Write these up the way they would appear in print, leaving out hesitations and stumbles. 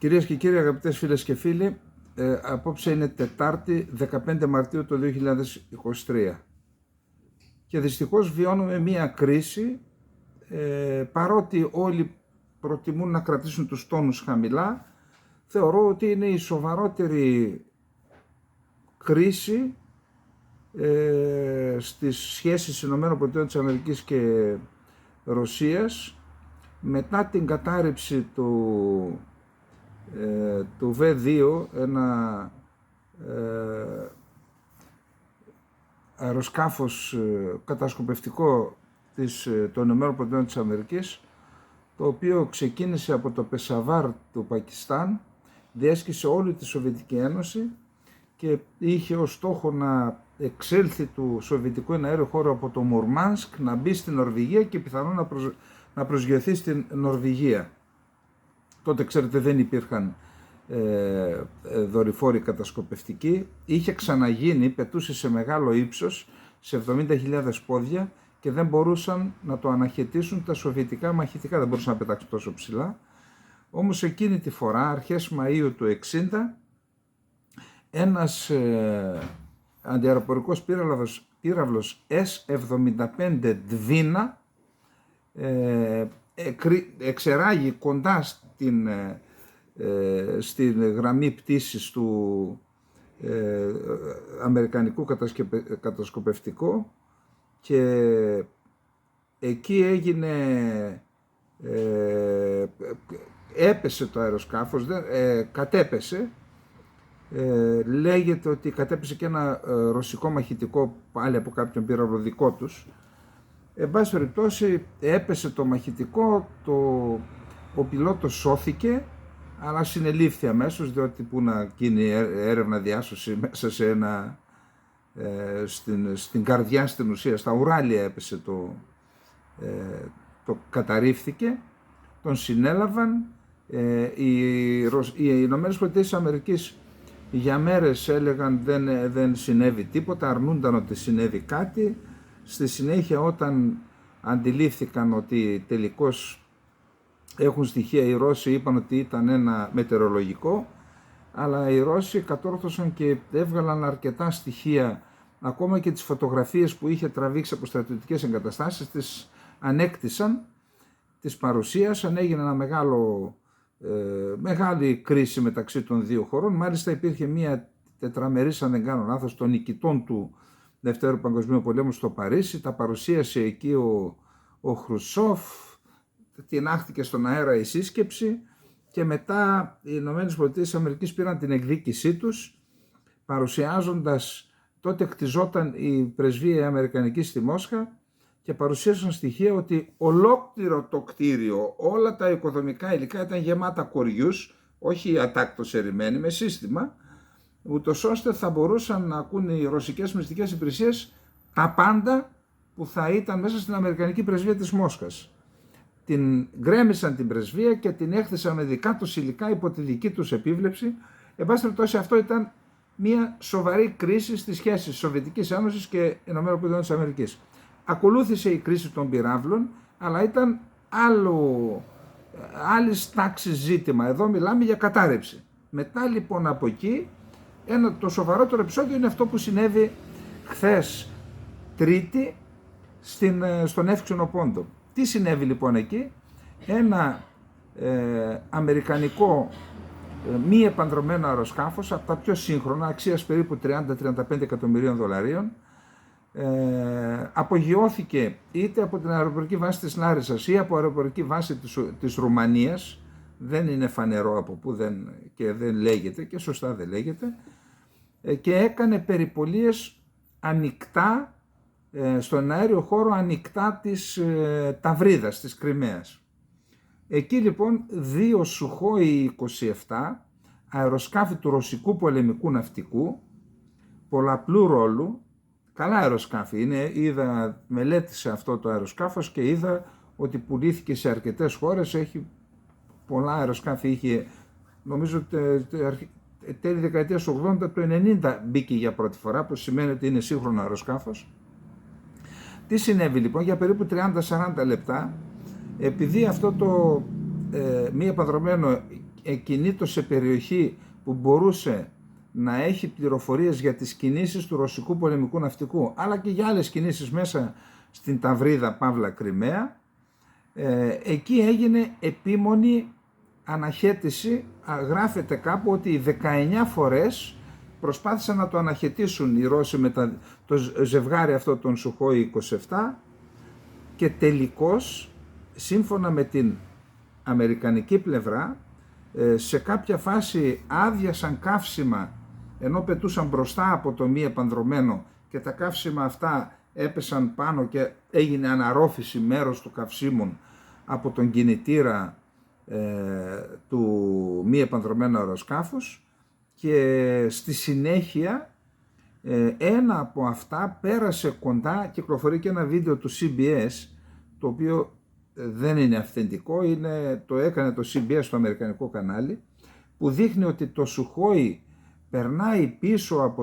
Κυρίες και κύριοι, αγαπητές φίλες και φίλοι, απόψε είναι Τετάρτη 15 Μαρτίου του 2023 και δυστυχώς βιώνουμε μία κρίση, παρότι όλοι προτιμούν να κρατήσουν τους τόνους χαμηλά. Θεωρώ ότι είναι η σοβαρότερη κρίση στις σχέσεις ΗΠΑ και Ρωσίας μετά την κατάρριψη του V2, ένα αεροσκάφος κατασκοπευτικό των ΗΠΑ, το οποίο ξεκίνησε από το Πεσαβάρ του Πακιστάν, διέσχισε όλη τη Σοβιετική Ένωση και είχε ως στόχο να εξέλθει του Σοβιετικού εναέριου χώρου από το Μουρμάνσκ, να μπει στην Νορβηγία και πιθανόν να προσγειωθεί στην Νορβηγία. Τότε, ξέρετε, δεν υπήρχαν δορυφόροι κατασκοπευτικοί. Είχε ξαναγίνει, πετούσε σε μεγάλο ύψος, σε 70.000 πόδια, και δεν μπορούσαν να το αναχαιτήσουν τα σοβιετικά μαχητικά, δεν μπορούσαν να πετάξουν τόσο ψηλά. Όμως εκείνη τη φορά, αρχές Μαΐου του 1960, ένας αντιαεροπορικός πύραυλος S-75 Dvina εξεράγει κοντά στην γραμμή πτήσης του αμερικανικού κατασκοπευτικού, και εκεί έπεσε το αεροσκάφος, κατέπεσε. Λέγεται ότι κατέπεσε και ένα ρωσικό μαχητικό πάλι από κάποιον πύραυλο δικό τους. Εν πάση περιπτώσει, έπεσε το μαχητικό, ο πιλότος σώθηκε, αλλά συνελήφθη αμέσως, διότι που να γίνει έρευνα διάσωση μέσα σε στην καρδιά, στην ουσία, στα ουράλια έπεσε το καταρρίφθηκε, τον συνέλαβαν. Οι Ηνωμένες Πολιτείες της Αμερικής για μέρες έλεγαν δεν συνέβη τίποτα, αρνούνταν ότι συνέβη κάτι. Στη συνέχεια, όταν αντιλήφθηκαν ότι τελικώς έχουν στοιχεία, οι Ρώσοι είπαν ότι ήταν ένα μετεωρολογικό, αλλά οι Ρώσοι κατόρθωσαν και έβγαλαν αρκετά στοιχεία, ακόμα και τις φωτογραφίες που είχε τραβήξει από στρατιωτικές εγκαταστάσεις, τις ανέκτησαν, τις παρουσίασαν, έγινε ένα μεγάλη κρίση μεταξύ των δύο χωρών. Μάλιστα υπήρχε μια τετραμερής, αν δεν κάνω λάθος, των νικητών του Δευτέρου Παγκοσμίου Πολέμου στο Παρίσι. Τα παρουσίασε εκεί ο Χρουσόφ, τινάχτηκε στον αέρα η σύσκεψη, και μετά οι Ηνωμένες Πολιτείες της Αμερικής πήραν την εκδίκησή τους, παρουσιάζοντας, τότε χτιζόταν η πρεσβεία αμερικανική στη Μόσχα, και παρουσίασαν στοιχεία ότι ολόκληρο το κτίριο, όλα τα οικοδομικά υλικά ήταν γεμάτα κοριούς, όχι ατάκτως ερημένοι, με σύστημα, ούτως ώστε θα μπορούσαν να ακούν οι ρωσικές μυστικές υπηρεσίες τα πάντα που θα ήταν μέσα στην αμερικανική πρεσβεία της Μόσχας. Την γκρέμισαν την πρεσβεία και την έχθισαν με δικά τους υλικά υπό τη δική τους επίβλεψη. Εν πάση περιπτώσει, αυτό ήταν μια σοβαρή κρίση στις σχέσεις Σοβιετικής Ένωσης και ΗΠΑ. Ακολούθησε η κρίση των πυράβλων, αλλά ήταν άλλης τάξης ζήτημα. Εδώ μιλάμε για κατάρρευση. Μετά λοιπόν από εκεί, το σοβαρότερο επεισόδιο είναι αυτό που συνέβη χθες Τρίτη στον Εύξηνο Πόντο. Τι συνέβη λοιπόν εκεί? Ένα αμερικανικό μη επανδρωμένο αεροσκάφος, από τα πιο σύγχρονα, αξίας περίπου 30-35 εκατομμυρίων δολαρίων, απογειώθηκε είτε από την αεροπορική βάση της Λάρισσας ή από αεροπορική βάση της Ρουμανίας, δεν είναι φανερό από πού, και δεν λέγεται, και σωστά δεν λέγεται, και έκανε περιπολίες ανοιχτά στον αέριο χώρο, ανοιχτά της Ταυρίδας, της Κριμαίας. Εκεί λοιπόν 2 Σουχόι 27, αεροσκάφη του ρωσικού πολεμικού ναυτικού, πολλαπλού ρόλου, καλά αεροσκάφη είναι, μελέτησα αυτό το αεροσκάφος και είδα ότι πουλήθηκε σε αρκετές χώρες, έχει πολλά αεροσκάφη, είχε νομίζω τέλη δεκαετίας 80, το 90 μπήκε για πρώτη φορά, που σημαίνει ότι είναι σύγχρονο αεροσκάφος. Τι συνέβη λοιπόν? Για περίπου 30-40 λεπτά, επειδή αυτό το μη επανδρωμένο κινείτο σε περιοχή που μπορούσε να έχει πληροφορίες για τις κινήσεις του ρωσικού πολεμικού ναυτικού, αλλά και για άλλες κινήσεις μέσα στην Ταυρίδα Παύλα Κριμαία. Εκεί έγινε επίμονη αναχέτηση. Γράφεται κάπου ότι 19 φορές προσπάθησαν να το αναχαιτήσουν οι Ρώσοι με το ζευγάρι αυτό των Σουχόι 27, και τελικώς, σύμφωνα με την αμερικανική πλευρά, σε κάποια φάση άδειασαν καύσιμα ενώ πετούσαν μπροστά από το μη επανδρωμένο, και τα καύσιμα αυτά έπεσαν πάνω και έγινε αναρρόφηση μέρος του καυσίμων από τον κινητήρα του μη επανδρωμένου αεροσκάφους, και στη συνέχεια ένα από αυτά πέρασε κοντά. Κυκλοφορεί και ένα βίντεο του CBS, το οποίο δεν είναι αυθεντικό, το έκανε το CBS στο αμερικανικό κανάλι, που δείχνει ότι το Σουχόι περνάει πίσω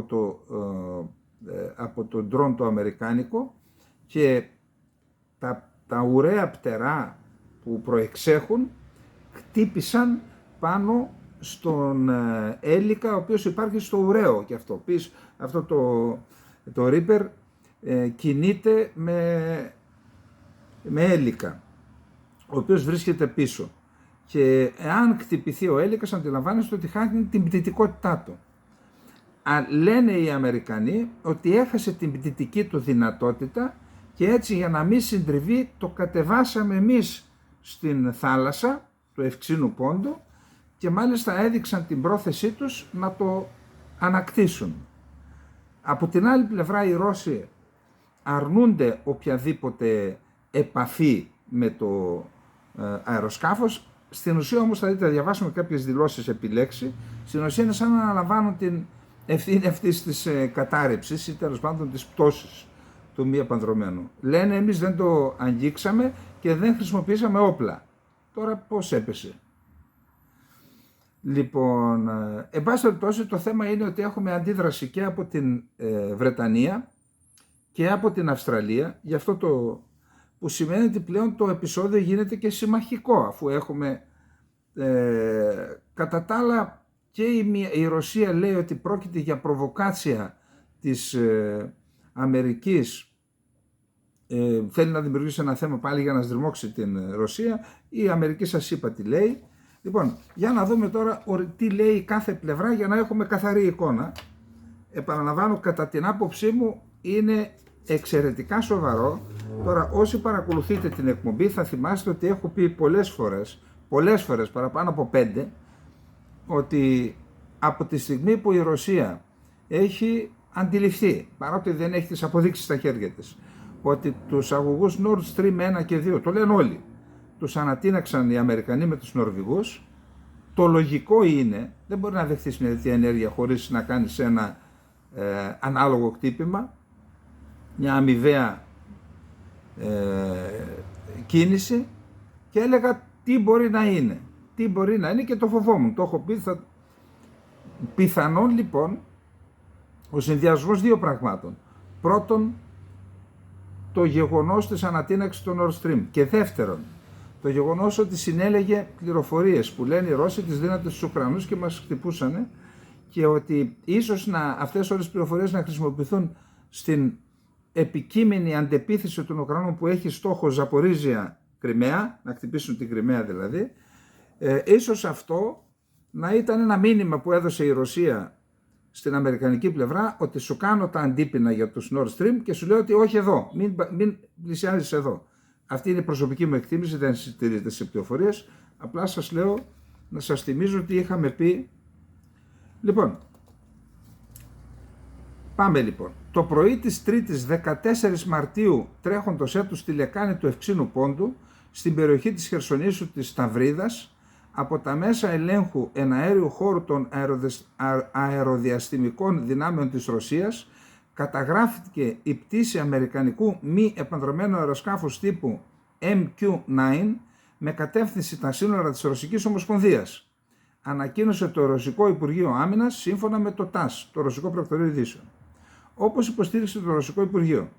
από το ντρόν το αμερικάνικο, και τα ουραία πτερά που προεξέχουν χτύπησαν πάνω στον έλικα, ο οποίος υπάρχει στο ουραίο, και αυτό το Reaper κινείται με έλικα, ο οποίος βρίσκεται πίσω, και εάν χτυπηθεί ο έλικας αντιλαμβάνεστε ότι χάνει την πτυτικότητά του. Λένε οι Αμερικανοί ότι έχασε την πτυτική του δυνατότητα, και έτσι, για να μην συντριβεί, το κατεβάσαμε εμείς στην θάλασσα του Ευξήνου Πόντου, και μάλιστα έδειξαν την πρόθεσή τους να το ανακτήσουν. Από την άλλη πλευρά, οι Ρώσοι αρνούνται οποιαδήποτε επαφή με το αεροσκάφος. Στην ουσία όμως, θα δείτε, θα διαβάσουμε κάποιες δηλώσεις επιλέξει. Στην ουσία είναι σαν να αναλαμβάνουν την ευθύνη αυτής της κατάρρευσης, ή τέλος πάντων της πτώσης του μη επανδρωμένου. Λένε, εμείς δεν το αγγίξαμε και δεν χρησιμοποιήσαμε όπλα. Τώρα πώς έπεσε? Λοιπόν, εν πάση περιπτώσει, το θέμα είναι ότι έχουμε αντίδραση και από την Βρετανία και από την Αυστραλία, γι' αυτό που σημαίνει ότι πλέον το επεισόδιο γίνεται και συμμαχικό, αφού έχουμε κατά τα άλλα και η Ρωσία λέει ότι πρόκειται για προβοκάτσια της Αμερικής, θέλει να δημιουργήσει ένα θέμα πάλι για να σδριμώξει την Ρωσία. Η Αμερική, σας είπα τι λέει. Λοιπόν, για να δούμε τώρα τι λέει κάθε πλευρά, για να έχουμε καθαρή εικόνα. Επαναλαμβάνω, κατά την άποψή μου είναι εξαιρετικά σοβαρό. Τώρα, όσοι παρακολουθείτε την εκπομπή θα θυμάστε ότι έχω πει πολλές φορές, παραπάνω από 5, ότι από τη στιγμή που η Ρωσία έχει αντιληφθεί, παρότι δεν έχει τις αποδείξεις στα χέρια της, ότι τους αγωγούς Nord Stream 1 και 2, το λένε όλοι, τους ανατείναξαν οι Αμερικανοί με τους Νορβηγούς, το λογικό είναι, δεν μπορεί να δεχτείς μια τέτοια ενέργεια χωρίς να κάνεις ένα ανάλογο χτύπημα, μια αμοιβαία κίνηση, και έλεγα τι μπορεί να είναι. Τι μπορεί να είναι, και το φοβόμουν, το έχω πει. Πιθανόν λοιπόν ο συνδυασμός δύο πραγμάτων. Πρώτον, το γεγονός της ανατείναξης του Nord Stream, και δεύτερον, το γεγονός ότι συνέλεγε πληροφορίες που λένε οι Ρώσοι τις δίνατε στους Ουκρανούς και μας χτυπούσανε, και ότι ίσως αυτές όλες τις πληροφορίες να χρησιμοποιηθούν στην επικείμενη αντεπίθεση των Ουκρανών που έχει στόχο Ζαπορίζια Κριμαία, να χτυπήσουν την Κριμαία δηλαδή. Ίσως αυτό να ήταν ένα μήνυμα που έδωσε η Ρωσία στην αμερικανική πλευρά, ότι σου κάνω τα αντίπεινα για τους Nord Stream και σου λέω ότι όχι εδώ, μην πλησιάζεις εδώ. Αυτή είναι η προσωπική μου εκτίμηση, δεν συντηρείται σε πληροφορίες, απλά σας λέω, να σας θυμίζω ότι είχαμε πει. Λοιπόν, πάμε λοιπόν. Το πρωί της Τρίτης 14 Μαρτίου τρέχοντος έτους στη λεκάνη του Ευξήνου Πόντου, στην περιοχή της Χερσονήσου της Σταυρίδας, από τα μέσα ελέγχου εναέριου χώρου των αεροδιαστημικών δυνάμεων της Ρωσίας, καταγράφηκε η πτήση αμερικανικού μη επανδρωμένου αεροσκάφους τύπου MQ-9 με κατεύθυνση τα σύνορα της Ρωσικής Ομοσπονδίας. Ανακοίνωσε το Ρωσικό Υπουργείο Άμυνας σύμφωνα με το ΤΑΣ, το Ρωσικό Πρακτορείο Ειδήσεων. Όπως υποστήριξε το Ρωσικό Υπουργείο,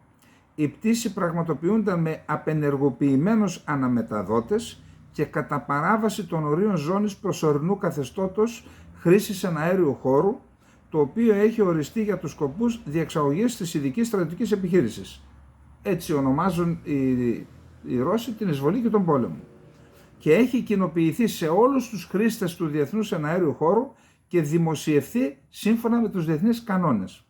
η πτήση πραγματοποιούνταν με απενεργοποιημένους αναμεταδότες και κατά παράβαση των ορίων ζώνης προσωρινού καθεστώτος χρήσης εναέριου χώρου, το οποίο έχει οριστεί για τους σκοπούς διεξαγωγής της ειδικής στρατιωτικής επιχείρησης. Έτσι ονομάζουν οι Ρώσοι την εισβολή και τον πόλεμο. Και έχει κοινοποιηθεί σε όλους τους χρήστες του διεθνούς εναέριου χώρου και δημοσιευθεί σύμφωνα με τους διεθνείς κανόνες.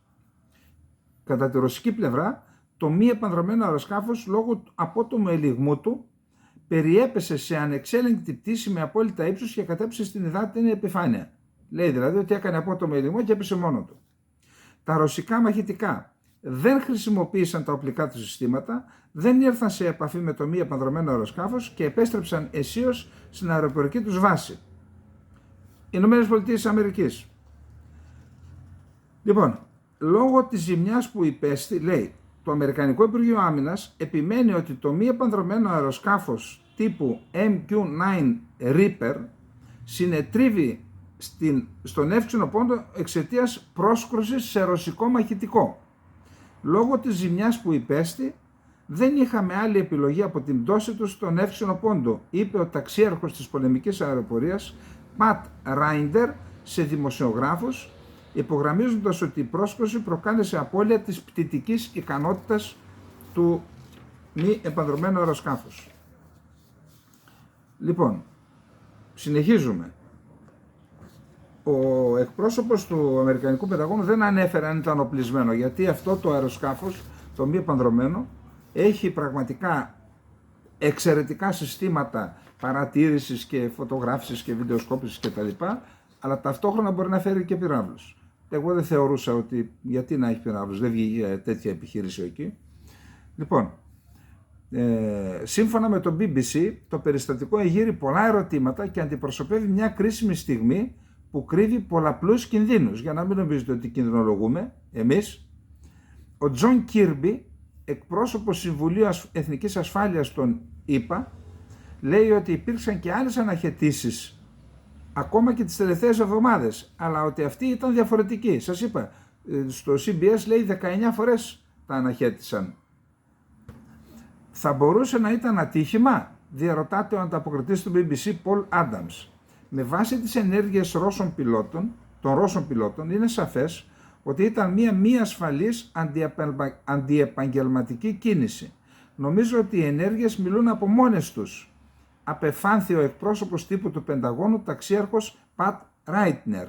Κατά τη ρωσική πλευρά, το μη επανδρωμένο αεροσκάφος λόγω του απότομου ελιγμού του περιέπεσε σε ανεξέλεγκτη πτήση με απόλυτα ύψος και κατέπεσε στην υδάτινη επιφάνεια. Λέει δηλαδή ότι έκανε απότομο ελιγμό και έπεσε μόνο του. Τα ρωσικά μαχητικά δεν χρησιμοποίησαν τα οπλικά του συστήματα, δεν ήρθαν σε επαφή με το μη επανδρωμένο αεροσκάφος και επέστρεψαν αισίως στην αεροπορική τους βάση. Ηνωμένες Πολιτείες Αμερικής. Λοιπόν, λόγω της ζημιάς που υπέστη, λέει, το Αμερικανικό Υπουργείο Άμυνας επιμένει ότι το μη επανδρωμένο αεροσκάφος τύπου MQ-9 Reaper συνετρίβει στον εύξηνο πόντο εξαιτίας πρόσκρουσης σε ρωσικό μαχητικό. Λόγω της ζημιάς που υπέστη, δεν είχαμε άλλη επιλογή από την πτώση του στον εύξηνο πόντο, είπε ο ταξίαρχος της πολεμικής αεροπορίας Πατ Ράιντερ σε δημοσιογράφους, υπογραμμίζοντας ότι η πρόσκρουση προκάλεσε απώλεια της πτυτικής ικανότητας του μη επανδρωμένου αεροσκάφους. Λοιπόν, συνεχίζουμε. Ο εκπρόσωπος του Αμερικανικού Πενταγώνου δεν ανέφερε αν ήταν οπλισμένο, γιατί αυτό το αεροσκάφος, το μη επανδρωμένο, έχει πραγματικά εξαιρετικά συστήματα παρατήρησης και φωτογράφησης και βιντεοσκόπησης κτλ. Αλλά ταυτόχρονα μπορεί να φέρει και πυράβλους. Εγώ δεν θεωρούσα ότι γιατί να έχει πυράβλους, δεν βγήκε τέτοια επιχείρηση εκεί. Λοιπόν, σύμφωνα με το BBC, το περιστατικό εγείρει πολλά ερωτήματα και αντιπροσωπεύει μια κρίσιμη στιγμή που κρύβει πολλαπλούς κινδύνους. Για να μην νομίζετε ότι κινδυνολογούμε εμείς, ο Τζον Κίρμπι, εκπρόσωπος Συμβουλίου Εθνικής Ασφάλειας των ΗΠΑ, λέει ότι υπήρξαν και άλλες αναχαιτήσεις ακόμα και τις τελευταίες εβδομάδες, αλλά ότι αυτή ήταν διαφορετική. Σας είπα, στο CBS λέει 19 φορές τα αναχαίτησαν. Θα μπορούσε να ήταν ατύχημα, διαρωτάται ο ανταποκριτής του BBC Paul Adams. Με βάση τις ενέργειες των Ρώσων πιλότων είναι σαφές ότι ήταν μία μη ασφαλής αντιεπαγγελματική κίνηση. Νομίζω ότι οι ενέργειες μιλούν από μόνες τους, απεφάνθη ο εκπρόσωπος τύπου του Πενταγώνου, ταξίαρχος Πατ Ράιτνερ.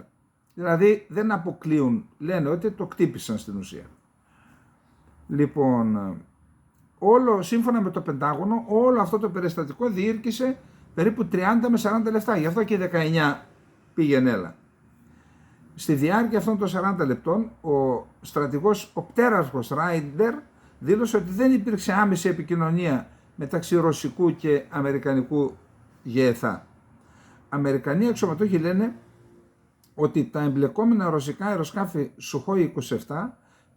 Δηλαδή δεν αποκλείουν, λένε ότι το κτύπησαν στην ουσία. Λοιπόν, σύμφωνα με το Πεντάγωνο, όλο αυτό το περιστατικό διήρκησε περίπου 30 με 40 λεπτά, γι' αυτό και 19 πήγαινε έλα. Στη διάρκεια αυτών των 40 λεπτών, ο στρατηγός, ο πτέραρχος Ράιντερ, δήλωσε ότι δεν υπήρξε άμεση επικοινωνία μεταξύ ρωσικού και αμερικανικού ΓΕΘΑ. Αμερικανοί αξιωματούχοι λένε ότι τα εμπλεκόμενα ρωσικά αεροσκάφη Σουχόι 27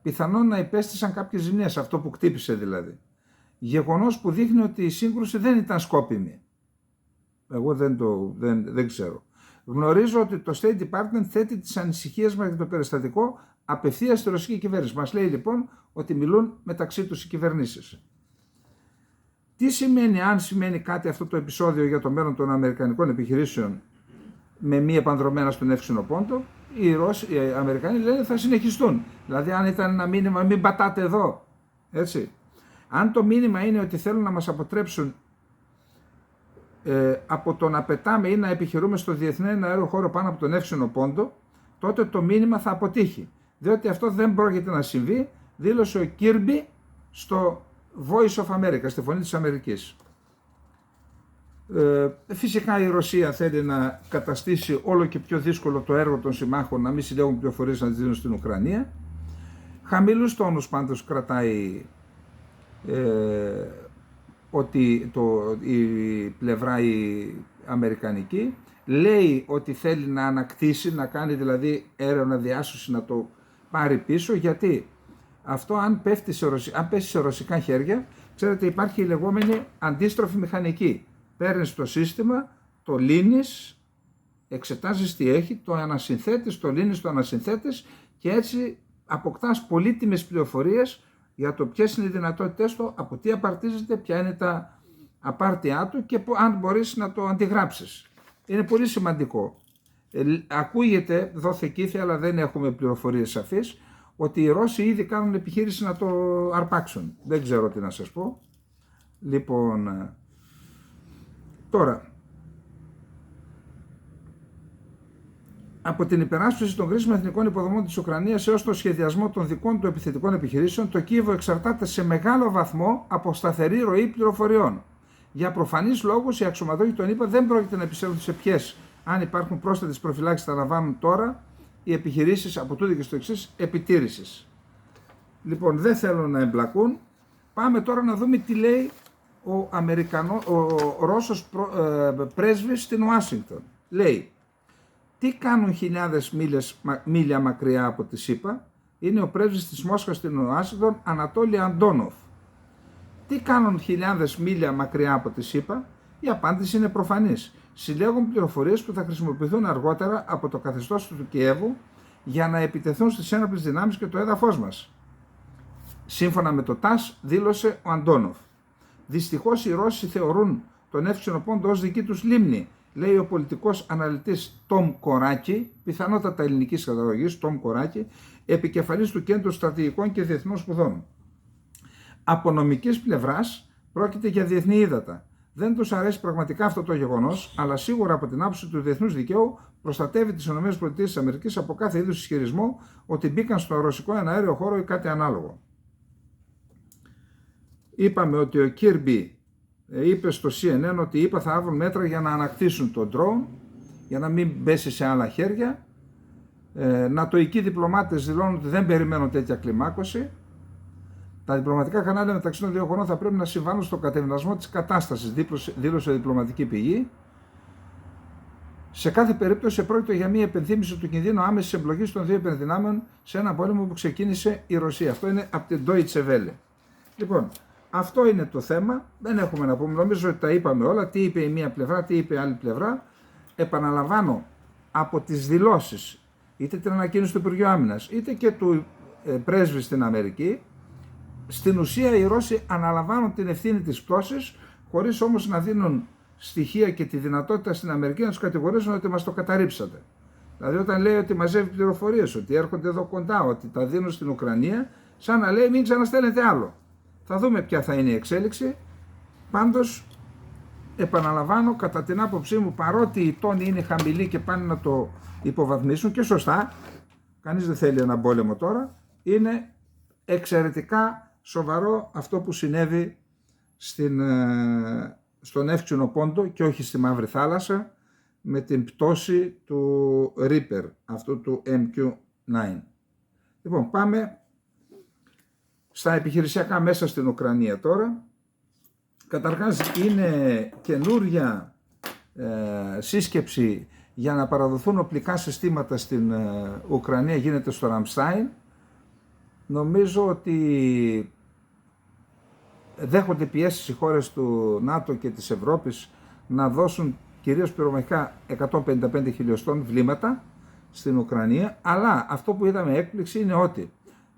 πιθανόν να υπέστησαν κάποιες ζημιές, αυτό που κτύπησε δηλαδή. Γεγονός που δείχνει ότι η σύγκρουση δεν ήταν σκόπιμη. Εγώ δεν ξέρω. Γνωρίζω ότι το State Department θέτει τις ανησυχίες μας για το περιστατικό απευθείας στη ρωσική κυβέρνηση. Μας λέει λοιπόν ότι μιλούν μεταξύ τους οι κυβερνήσεις. Τι σημαίνει, αν σημαίνει κάτι αυτό το επεισόδιο για το μέλλον των αμερικανικών επιχειρήσεων με μη επανδρομένα στον εύξηνο πόντο? Οι Αμερικανοί λένε θα συνεχιστούν. Δηλαδή αν ήταν ένα μήνυμα μην πατάτε εδώ. Έτσι. Αν το μήνυμα είναι ότι θέλουν να μας αποτρέψουν από το να πετάμε ή να επιχειρούμε στο διεθνή αέριο χώρο πάνω από τον εύξηνο πόντο, τότε το μήνυμα θα αποτύχει. Διότι αυτό δεν πρόκειται να συμβεί, δήλωσε ο Κίρμπι στο Voice of America, στη Φωνή της Αμερικής. Φυσικά η Ρωσία θέλει να καταστήσει όλο και πιο δύσκολο το έργο των συμμάχων να μην συλλέγουν πληροφορίες να τις δίνουν στην Ουκρανία. Χαμηλούς τόνους πάντως κρατάει ότι η πλευρά η αμερικανική. Λέει ότι θέλει να ανακτήσει, να κάνει δηλαδή έρευνα διάσωση, να το πάρει πίσω, γιατί αυτό αν πέσει σε ρωσικά χέρια, ξέρετε υπάρχει η λεγόμενη αντίστροφη μηχανική. Παίρνεις το σύστημα, το λύνεις, εξετάζεις τι έχει, το ανασυνθέτεις, το λύνεις, το ανασυνθέτεις και έτσι αποκτάς πολύτιμες πληροφορίες για το ποιες είναι οι δυνατότητες του, από τι απαρτίζεται, ποια είναι τα απάρτειά του και αν μπορείς να το αντιγράψεις. Είναι πολύ σημαντικό. Ακούγεται δόθε αλλά δεν έχουμε πληροφορίες σαφείς ότι οι Ρώσοι ήδη κάνουν επιχείρηση να το αρπάξουν. Δεν ξέρω τι να σας πω. Λοιπόν, τώρα, από την υπεράσπιση των κρίσιμων εθνικών υποδομών της Ουκρανίας έως το σχεδιασμό των δικών του επιθετικών επιχειρήσεων, το Κίεβο εξαρτάται σε μεγάλο βαθμό από σταθερή ροή πληροφοριών. Για προφανείς λόγους, οι αξιωματούχοι των ΗΠΑ δεν πρόκειται να επισέλθουν σε ποιες, αν υπάρχουν πρόσθετες προφυλάξεις, θα λαμβάνουν τώρα οι επιχειρήσεις από τούτο και στο εξής επιτήρησης. Λοιπόν, δεν θέλουν να εμπλακούν. Πάμε τώρα να δούμε τι λέει ο Ρώσος πρέσβης στην Ουάσιγκτον. Λέει, τι κάνουν χιλιάδες μίλια μακριά από τη ΣΥΠΑ? Είναι ο πρέσβης της Μόσχας στην Ουάσιγκτον, Ανατόλη Αντόνοφ. Τι κάνουν χιλιάδες μίλια μακριά από τη ΣΥΠΑ? Η απάντηση είναι προφανής. Συλλέγουν πληροφορίες που θα χρησιμοποιηθούν αργότερα από το καθεστώς του Κιέβου για να επιτεθούν στις ένοπλες δυνάμεις και το έδαφος μας. Σύμφωνα με το ΤΑΣ, δήλωσε ο Αντόνοφ. Δυστυχώς οι Ρώσοι θεωρούν τον Εύξηνο Πόντο ως δική τους λίμνη, λέει ο πολιτικός αναλυτής Τόμ Κοράκη, πιθανότατα ελληνικής καταγωγής, Τόμ Κοράκη, επικεφαλής του Κέντρου Στρατηγικών και Διεθνών Σπουδών. Από νομικής πλευράς πρόκειται για διεθνή ύδατα. Δεν τους αρέσει πραγματικά αυτό το γεγονός, αλλά σίγουρα από την άποψη του διεθνούς δικαίου προστατεύει τις ΗΠΑ από κάθε είδους ισχυρισμό ότι μπήκαν στο ρωσικό εναέριο χώρο ή κάτι ανάλογο. Είπαμε ότι ο Κίρμπι είπε στο CNN ότι οι ΗΠΑ θα λάβουν μέτρα για να ανακτήσουν το drone, για να μην πέσει σε άλλα χέρια. Νατοικοί διπλωμάτες δηλώνουν ότι δεν περιμένουν τέτοια κλιμάκωση. Τα διπλωματικά κανάλια μεταξύ των δύο χωρών θα πρέπει να συμβάλλουν στο κατευνασμό της κατάστασης, δήλωσε διπλωματική πηγή. Σε κάθε περίπτωση πρόκειται για μια επενθύμηση του κινδύνου άμεσης εμπλοκής των δύο υπερδυνάμεων σε ένα πόλεμο που ξεκίνησε η Ρωσία. Αυτό είναι από την Deutsche Welle. Λοιπόν, αυτό είναι το θέμα. Δεν έχουμε να πούμε. Νομίζω ότι τα είπαμε όλα. Τι είπε η μία πλευρά, τι είπε η άλλη πλευρά. Επαναλαμβάνω, από τις δηλώσεις, είτε την ανακοίνωση του Υπουργείου Άμυνας, είτε και του πρέσβη στην Αμερική, στην ουσία οι Ρώσοι αναλαμβάνουν την ευθύνη της πτώσης, χωρίς όμως να δίνουν στοιχεία και τη δυνατότητα στην Αμερική να τους κατηγορήσουν ότι μας το καταρρίψατε. Δηλαδή όταν λέει ότι μαζεύει πληροφορίες, ότι έρχονται εδώ κοντά, ότι τα δίνουν στην Ουκρανία, σαν να λέει μην ξαναστέλνετε άλλο. Θα δούμε ποια θα είναι η εξέλιξη. Πάντως, επαναλαμβάνω, κατά την άποψή μου, παρότι οι τόνοι είναι χαμηλοί και πάνε να το υποβαθμίσουν και σωστά, κανείς δεν θέλει ένα πόλεμο τώρα, είναι εξαιρετικά σοβαρό αυτό που συνέβη στον Εύξηνο Πόντο και όχι στη Μαύρη Θάλασσα με την πτώση του Reaper, αυτού του MQ-9. Λοιπόν, πάμε στα επιχειρησιακά μέσα στην Ουκρανία τώρα. Καταρχάς είναι καινούρια σύσκεψη για να παραδοθούν οπλικά συστήματα στην Ουκρανία, γίνεται στο Ραμστάιν. Νομίζω ότι δέχονται πιέσεις οι χώρες του ΝΑΤΟ και της Ευρώπης να δώσουν κυρίως πυρομαχικά 155 χιλιοστών βλήματα στην Ουκρανία, αλλά αυτό που είδαμε έκπληξη είναι ότι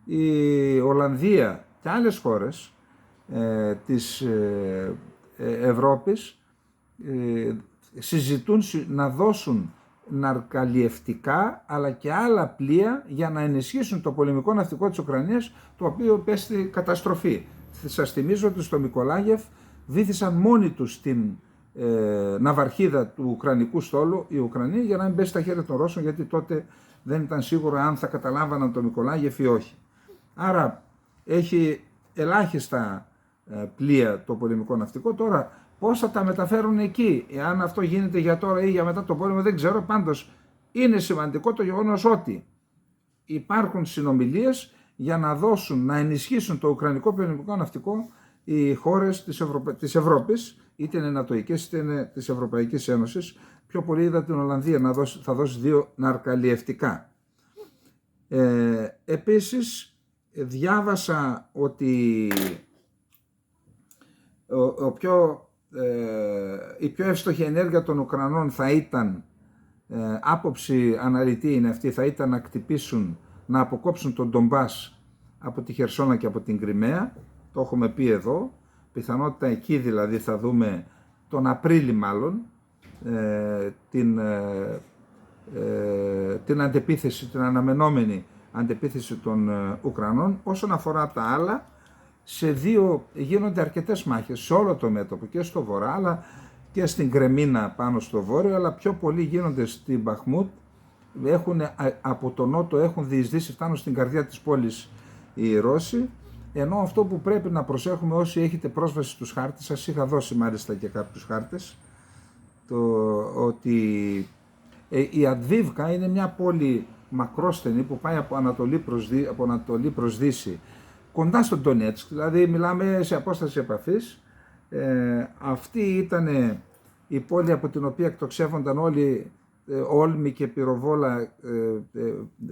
η Ολλανδία και άλλες χώρες της Ευρώπης συζητούν να δώσουν ναρκαλιευτικά αλλά και άλλα πλοία για να ενισχύσουν το πολεμικό ναυτικό της Ουκρανίας, το οποίο πέστη καταστροφή. Σας θυμίζω ότι στο Μικολάγεφ βύθισαν μόνοι τους την ναυαρχίδα του Ουκρανικού στόλου η Ουκρανία για να μην πέσει στα χέρια των Ρώσων, γιατί τότε δεν ήταν σίγουρο αν θα καταλάβαναν το Μικολάγεφ ή όχι. Άρα έχει ελάχιστα πλοία το πολεμικό ναυτικό. Τώρα πώς θα τα μεταφέρουν εκεί, εάν αυτό γίνεται για τώρα ή για μετά το πόλεμο δεν ξέρω. Πάντως είναι σημαντικό το γεγονός ότι υπάρχουν συνομιλίες για να δώσουν, να ενισχύσουν το ουκρανικό πολεμικό ναυτικό οι χώρες της Ευρώπης, είτε είναι νατοικές είτε είναι της Ευρωπαϊκής Ένωσης. Πιο πολύ είδα την Ολλανδία θα δώσει 2 ναρκαλιευτικά. Επίσης διάβασα ότι η πιο εύστοχη ενέργεια των Ουκρανών θα ήταν, άποψη αναλυτή είναι αυτή, θα ήταν να αποκόψουν τον Ντομπάς από τη Χερσόνα και από την Κριμαία. Το έχουμε πει εδώ. πιθανότητα εκεί δηλαδή θα δούμε τον Απρίλη μάλλον την αντεπίθεση, την αναμενόμενη αντεπίθεση των Ουκρανών. Όσον αφορά τα άλλα, σε δύο γίνονται αρκετές μάχες σε όλο το μέτωπο, και στο βορρά αλλά και στην Κρεμίνα πάνω στο βόρειο, αλλά πιο πολύ γίνονται στην Μπαχμούτ. Από το νότο έχουν διεισδύσει, φτάνουν στην καρδιά της πόλης οι Ρώσοι, ενώ αυτό που πρέπει να προσέχουμε όσοι έχετε πρόσβαση στους χάρτες, σας είχα δώσει μάλιστα και κάποιους χάρτες, ότι η Αντβίβκα είναι μια πόλη μακρόστενη που πάει από Ανατολή προς Δύση, κοντά στον Ντονέτσκ, δηλαδή μιλάμε σε απόσταση επαφής. Αυτή ήταν η πόλη από την οποία εκτοξεύονταν όλοι Όλμοι και Πυροβόλα,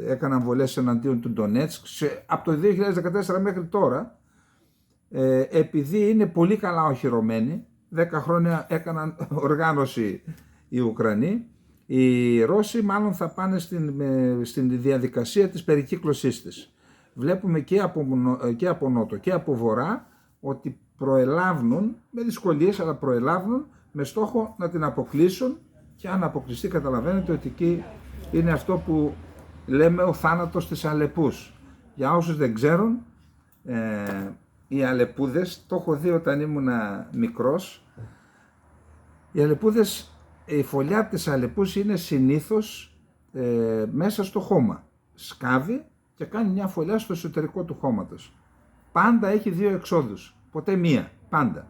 έκαναν βολές εναντίον του Ντονέτσκ από το 2014 μέχρι τώρα, επειδή είναι πολύ καλά οχυρωμένοι. 10 χρόνια έκαναν οργάνωση οι Ουκρανοί. Οι Ρώσοι μάλλον θα πάνε στην διαδικασία της περικύκλωσής της. Βλέπουμε και από νότο και από βορρά ότι προελάβουν, με δυσκολίες, αλλά προελάβουν με στόχο να την αποκλείσουν, και αν αποκλειστεί καταλαβαίνετε ότι εκεί είναι αυτό που λέμε ο θάνατος της Αλεπούς. Για όσους δεν ξέρουν, οι Αλεπούδες, το έχω δει όταν ήμουν μικρός, οι Αλεπούδες, η φωλιά της Αλεπούς είναι συνήθως μέσα στο χώμα. Σκάβει και κάνει μια φωλιά στο εσωτερικό του χώματος. Πάντα έχει δύο εξόδους, ποτέ μία, πάντα,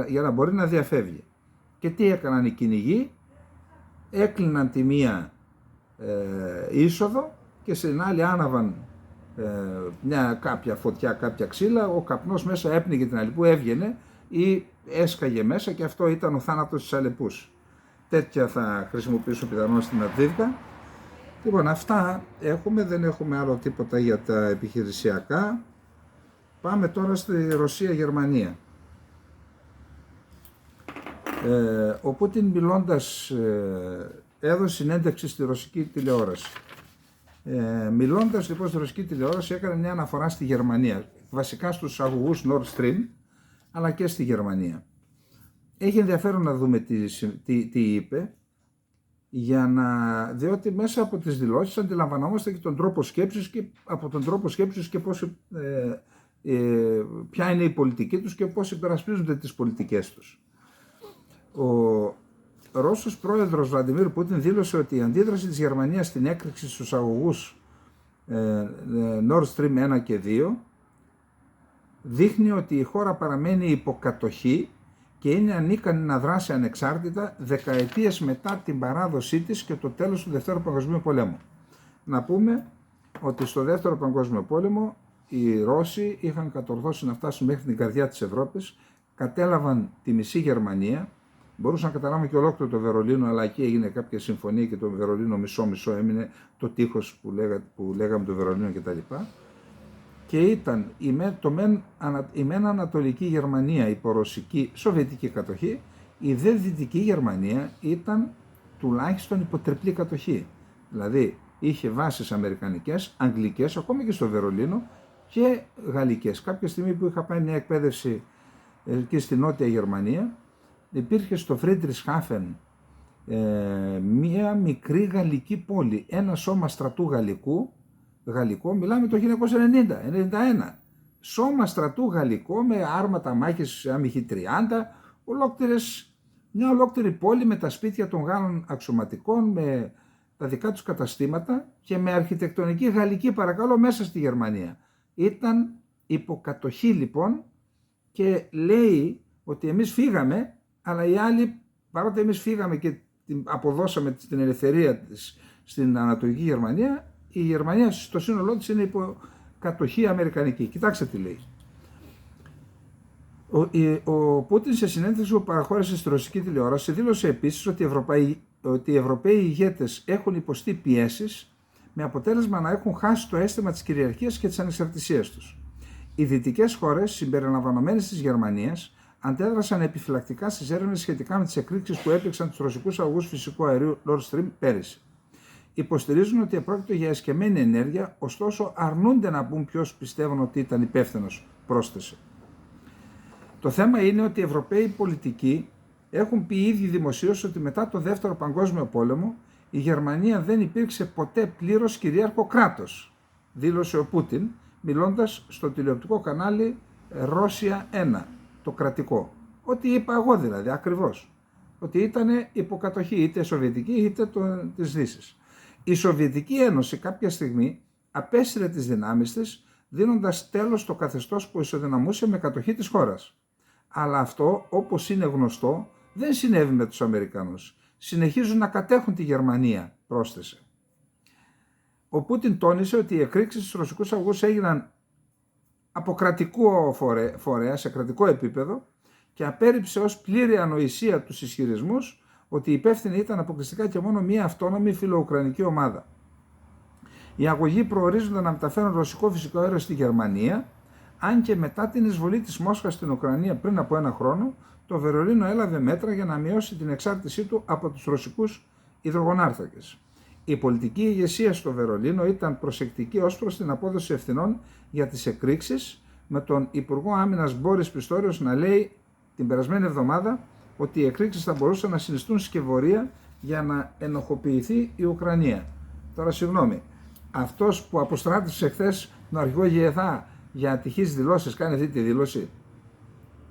για να μπορεί να διαφεύγει. Και τι έκαναν οι κυνηγοί? Έκλειναν τη μία είσοδο και στην άλλη άναβαν κάποια φωτιά, κάποια ξύλα, ο καπνός μέσα έπνιγε την Αλεπού, έβγαινε ή έσκαγε μέσα, και αυτό ήταν ο θάνατος της Αλεπούς. Τέτοια θα χρησιμοποιήσουν πιθανόν στην Αντβίβκα. Λοιπόν, αυτά έχουμε, δεν έχουμε άλλο τίποτα για τα επιχειρησιακά. Πάμε τώρα στη Ρωσία-Γερμανία. Ο Πούτιν μιλώντας έδωσε συνέντευξη στη ρωσική τηλεόραση. Μιλώντας λοιπόν στη ρωσική τηλεόραση έκανε μια αναφορά στη Γερμανία, βασικά στους αγωγούς Nord Stream, αλλά και στη Γερμανία. Έχει ενδιαφέρον να δούμε τι είπε, διότι μέσα από τις δηλώσεις αντιλαμβανόμαστε και τον τρόπο σκέψης, και από τον τρόπο σκέψης και ποια είναι η πολιτική τους και πώς υπερασπίζονται τις πολιτικές τους. Ο Ρώσος πρόεδρος Βλαντιμίρ Πούτιν δήλωσε ότι η αντίδραση της Γερμανίας στην έκρηξη στους αγωγούς Nord Stream 1 και 2 δείχνει ότι η χώρα παραμένει υποκατοχή και είναι ανίκανη να δράσει ανεξάρτητα δεκαετίες μετά την παράδοσή της και το τέλος του Δευτέρου Παγκοσμίου Πολέμου. Να πούμε ότι στο Δεύτερο Παγκόσμιο Πόλεμο οι Ρώσοι είχαν κατορθώσει να φτάσουν μέχρι την καρδιά της Ευρώπης, κατέλαβαν τη μισή Γερμανία, μπορούσαν να καταλάβουν και ολόκληρο το Βερολίνο, αλλά εκεί έγινε κάποια συμφωνία και το Βερολίνο μισό-μισό έμεινε, το τείχος που λέγαμε το Βερολίνο κτλ. Και ήταν η μεν Ανατολική Γερμανία υπορωσική σοβιετική κατοχή, η δε Δυτική Γερμανία ήταν τουλάχιστον υποτριπλή κατοχή. Δηλαδή είχε βάσεις αμερικανικές, αγγλικές, ακόμη και στο Βερολίνο, και γαλλικές. Κάποια στιγμή που είχα πάει μια εκπαίδευση και στη Νότια Γερμανία, υπήρχε στο Φρίντρισχάφεν μια μικρή γαλλική πόλη, ένα σώμα στρατού γαλλικό, μιλάμε το 1990-91, σώμα στρατού γαλλικό με άρματα μάχης άμυχη 30, μια ολόκληρη πόλη με τα σπίτια των Γάλλων αξιωματικών, με τα δικά τους καταστήματα και με αρχιτεκτονική γαλλική, παρακαλώ, μέσα στη Γερμανία. Ήταν υποκατοχή λοιπόν, και λέει ότι εμείς φύγαμε, αλλά οι άλλοι, παρότι εμείς φύγαμε και αποδώσαμε την ελευθερία της στην Ανατολική Γερμανία, η Γερμανία στο σύνολό της είναι υποκατοχή αμερικανική. Κοιτάξτε τι λέει. Ο Πούτιν σε συνέντευξη που παραχώρησε στη ρωσική τηλεόραση δήλωσε επίσης ότι οι Ευρωπαίοι ηγέτες έχουν υποστεί πιέσεις, με αποτέλεσμα να έχουν χάσει το αίσθημα της κυριαρχίας και της ανεξαρτησίας τους. Οι δυτικές χώρες, συμπεριλαμβανομένες της Γερμανίας, αντέδρασαν επιφυλακτικά στις έρευνες σχετικά με τις εκρήξεις που έπληξαν τους ρωσικούς αγωγούς φυσικού αερίου Nord Stream πέρυσι. Υποστηρίζουν ότι επρόκειτο για εσκεμμένη ενέργεια, ωστόσο αρνούνται να πούν ποιος πιστεύουν ότι ήταν υπεύθυνος, πρόσθεσε. Το θέμα είναι ότι οι Ευρωπαίοι πολιτικοί έχουν πει ήδη δημοσίως ότι μετά το Δεύτερο Παγκόσμιο Πόλεμο η Γερμανία δεν υπήρξε ποτέ πλήρως κυρίαρχο κράτος, δήλωσε ο Πούτιν, μιλώντας στο τηλεοπτικό κανάλι Ρώσια 1, το κρατικό. Ό,τι είπα εγώ δηλαδή, ακριβώς. Ότι ήταν υποκατοχή είτε σοβιετική είτε της Δύσης. Η Σοβιετική Ένωση κάποια στιγμή απέσυρε τις δυνάμεις της, δίνοντας τέλος στο καθεστώς που ισοδυναμούσε με κατοχή της χώρας. Αλλά αυτό, όπως είναι γνωστό, δεν συνέβη με τους Αμερικανούς. Συνεχίζουν να κατέχουν τη Γερμανία, πρόσθεσε. Ο Πούτιν τόνισε ότι οι εκρήξεις στους ρωσικούς αγωγούς έγιναν από κρατικό φορέα, σε κρατικό επίπεδο, και απέρριψε ως πλήρη ανοησία τους ισχυρισμούς ότι η υπεύθυνη ήταν αποκλειστικά και μόνο μια αυτόνομη φιλοουκρανική ομάδα. Οι αγωγοί προορίζονταν να μεταφέρουν ρωσικό φυσικό αέριο στη Γερμανία, αν και μετά την εισβολή της Μόσχας στην Ουκρανία πριν από ένα χρόνο, το Βερολίνο έλαβε μέτρα για να μειώσει την εξάρτησή του από τους ρωσικούς υδρογονάρθρακες. Η πολιτική ηγεσία στο Βερολίνο ήταν προσεκτική ως προς την απόδοση ευθυνών για τις εκρήξεις, με τον Υπουργό Άμυνας Μπόρις Πιστόριος να λέει την περασμένη εβδομάδα ότι οι εκρήξεις θα μπορούσαν να συνιστούν σκευωρία για να ενοχοποιηθεί η Ουκρανία. Τώρα συγγνώμη, αυτός που αποστράτησε χθες τον αρχηγό ΓΕΘΑ για ατυχείς δηλώσεις κάνει αυτή τη δήλωση?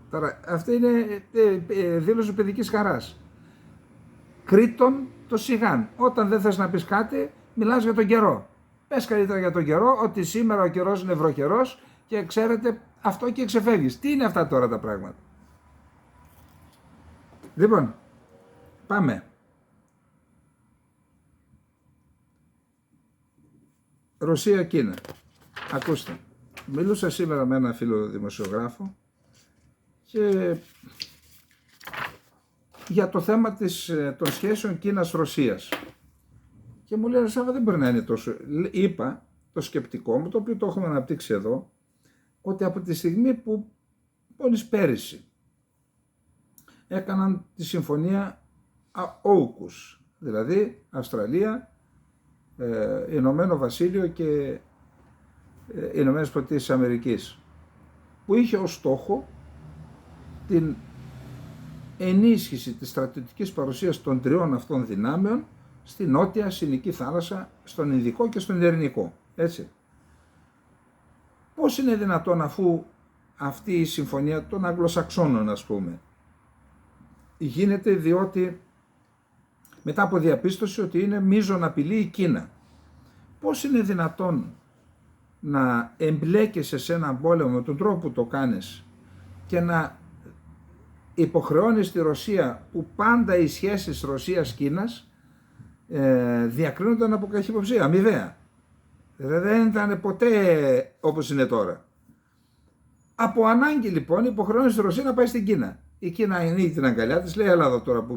Τώρα αυτή είναι δήλωση παιδικής χαράς. Κρήτον το σιγάν. Όταν δεν θες να πεις κάτι, μιλάς για τον καιρό. Πες καλύτερα για τον καιρό, ότι σήμερα ο καιρός είναι βροχερός και ξέρετε αυτό και ξεφεύγεις. Τι είναι αυτά τώρα τα πράγματα? Λοιπόν, πάμε. Ρωσία-Κίνα. Ακούστε, μιλούσα σήμερα με ένα φίλο δημοσιογράφο και για το θέμα των σχέσεων Κίνας-Ρωσίας. Και μου λέει, Σάβα, δεν μπορεί να είναι τόσο. Είπα το σκεπτικό μου, το οποίο το έχουμε αναπτύξει εδώ, ότι από τη στιγμή που μόλις πέρυσι έκαναν τη συμφωνία AUKUS, δηλαδή Αυστραλία, Ηνωμένο Βασίλειο και Ηνωμένες Πολιτείες της Αμερικής, που είχε ως στόχο την ενίσχυση της στρατιωτικής παρουσίας των τριών αυτών δυνάμεων στη νότια Συνική θάλασσα, στον Ινδικό και στον Ειρηνικό. Έτσι. Πώς είναι δυνατόν, αφού αυτή η συμφωνία των Αγγλοσαξώνων, ας πούμε, γίνεται διότι μετά από διαπίστωση ότι είναι μείζον απειλή η Κίνα, πώς είναι δυνατόν να εμπλέκεσαι σε έναν πόλεμο με τον τρόπο που το κάνεις και να υποχρεώνεις τη Ρωσία, που πάντα οι σχέσεις Ρωσίας-Κίνας διακρίνονταν από καχυποψία, αμοιβαία. Δεν ήταν ποτέ όπως είναι τώρα. Από ανάγκη λοιπόν υποχρεώνεις τη Ρωσία να πάει στην Κίνα. Η Κίνα ανοίγει την αγκαλιά της, λέει έλα εδώ τώρα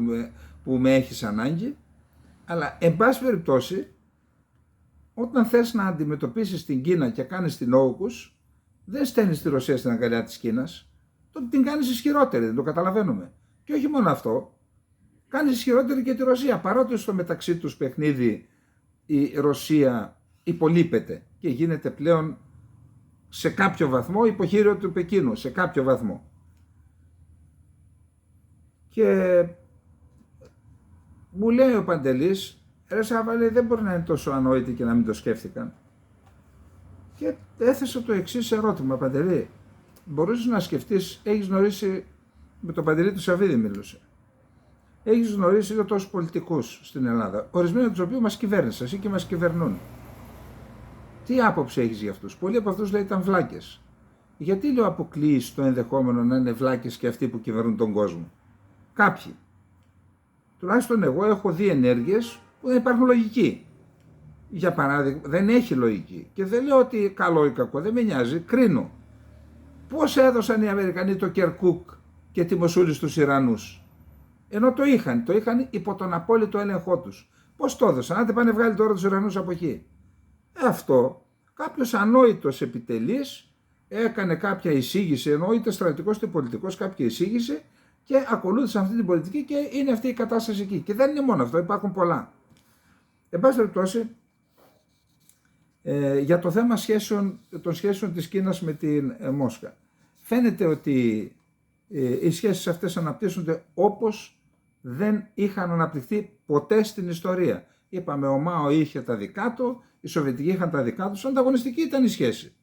που με έχεις ανάγκη, αλλά εν πάση περιπτώσει όταν θες να αντιμετωπίσεις την Κίνα και κάνεις την AUKUS, δεν στέλνεις τη Ρωσία στην αγκαλιά της Κίνας, την κάνεις ισχυρότερη, δεν το καταλαβαίνουμε. Και όχι μόνο αυτό, κάνεις ισχυρότερη και τη Ρωσία, παρότι στο μεταξύ τους παιχνίδι η Ρωσία υπολείπεται και γίνεται πλέον σε κάποιο βαθμό υποχείριο του Πεκίνου, σε κάποιο βαθμό. Και μου λέει ο Παντελής, ρε Σάβα, δεν μπορεί να είναι τόσο ανόητοι και να μην το σκέφτηκαν. Και έθεσα το εξής ερώτημα, Παντελή. Μπορείς να σκεφτείς, έχεις γνωρίσει, με τον Παντελή του Σαββίδη μιλούσε, έχεις γνωρίσει εδώ τόσους πολιτικούς στην Ελλάδα, ορισμένοι από τους οποίους μας κυβέρνησαν ή και μας κυβερνούν. Τι άποψη έχεις για αυτούς? Πολλοί από αυτούς λέει ήταν βλάκες. Γιατί λέω αποκλείεις το ενδεχόμενο να είναι βλάκες και αυτοί που κυβερνούν τον κόσμο? Κάποιοι. Τουλάχιστον εγώ έχω δει ενέργειες που δεν υπάρχουν λογική. Για παράδειγμα, δεν έχει λογική. Και δεν λέω ότι καλό ή κακό, δεν με νοιάζει, κρίνω. Πώς έδωσαν οι Αμερικανοί το Κερκούκ και τη Μοσούλη στους Ιρανούς? Ενώ το είχαν υπό τον απόλυτο έλεγχό τους. Πώς το έδωσαν? Άντε πάνε βγάλει τώρα τους Ιρανούς από εκεί. Αυτό κάποιος ανόητος επιτελής έκανε κάποια εισήγηση, ενώ είτε στρατιωτικός είτε πολιτικός, κάποια εισήγηση και ακολούθησαν αυτή την πολιτική και είναι αυτή η κατάσταση εκεί. Και δεν είναι μόνο αυτό, υπάρχουν πολλά. Εν πάση περιπτώσει, για το θέμα των σχέσεων της Κίνας με την Μόσχα. Φαίνεται ότι οι σχέσεις αυτές αναπτύσσονται όπως δεν είχαν αναπτυχθεί ποτέ στην ιστορία. Είπαμε, ο Μάο είχε τα δικά του, οι Σοβιετικοί είχαν τα δικά τους, ανταγωνιστική ήταν η σχέση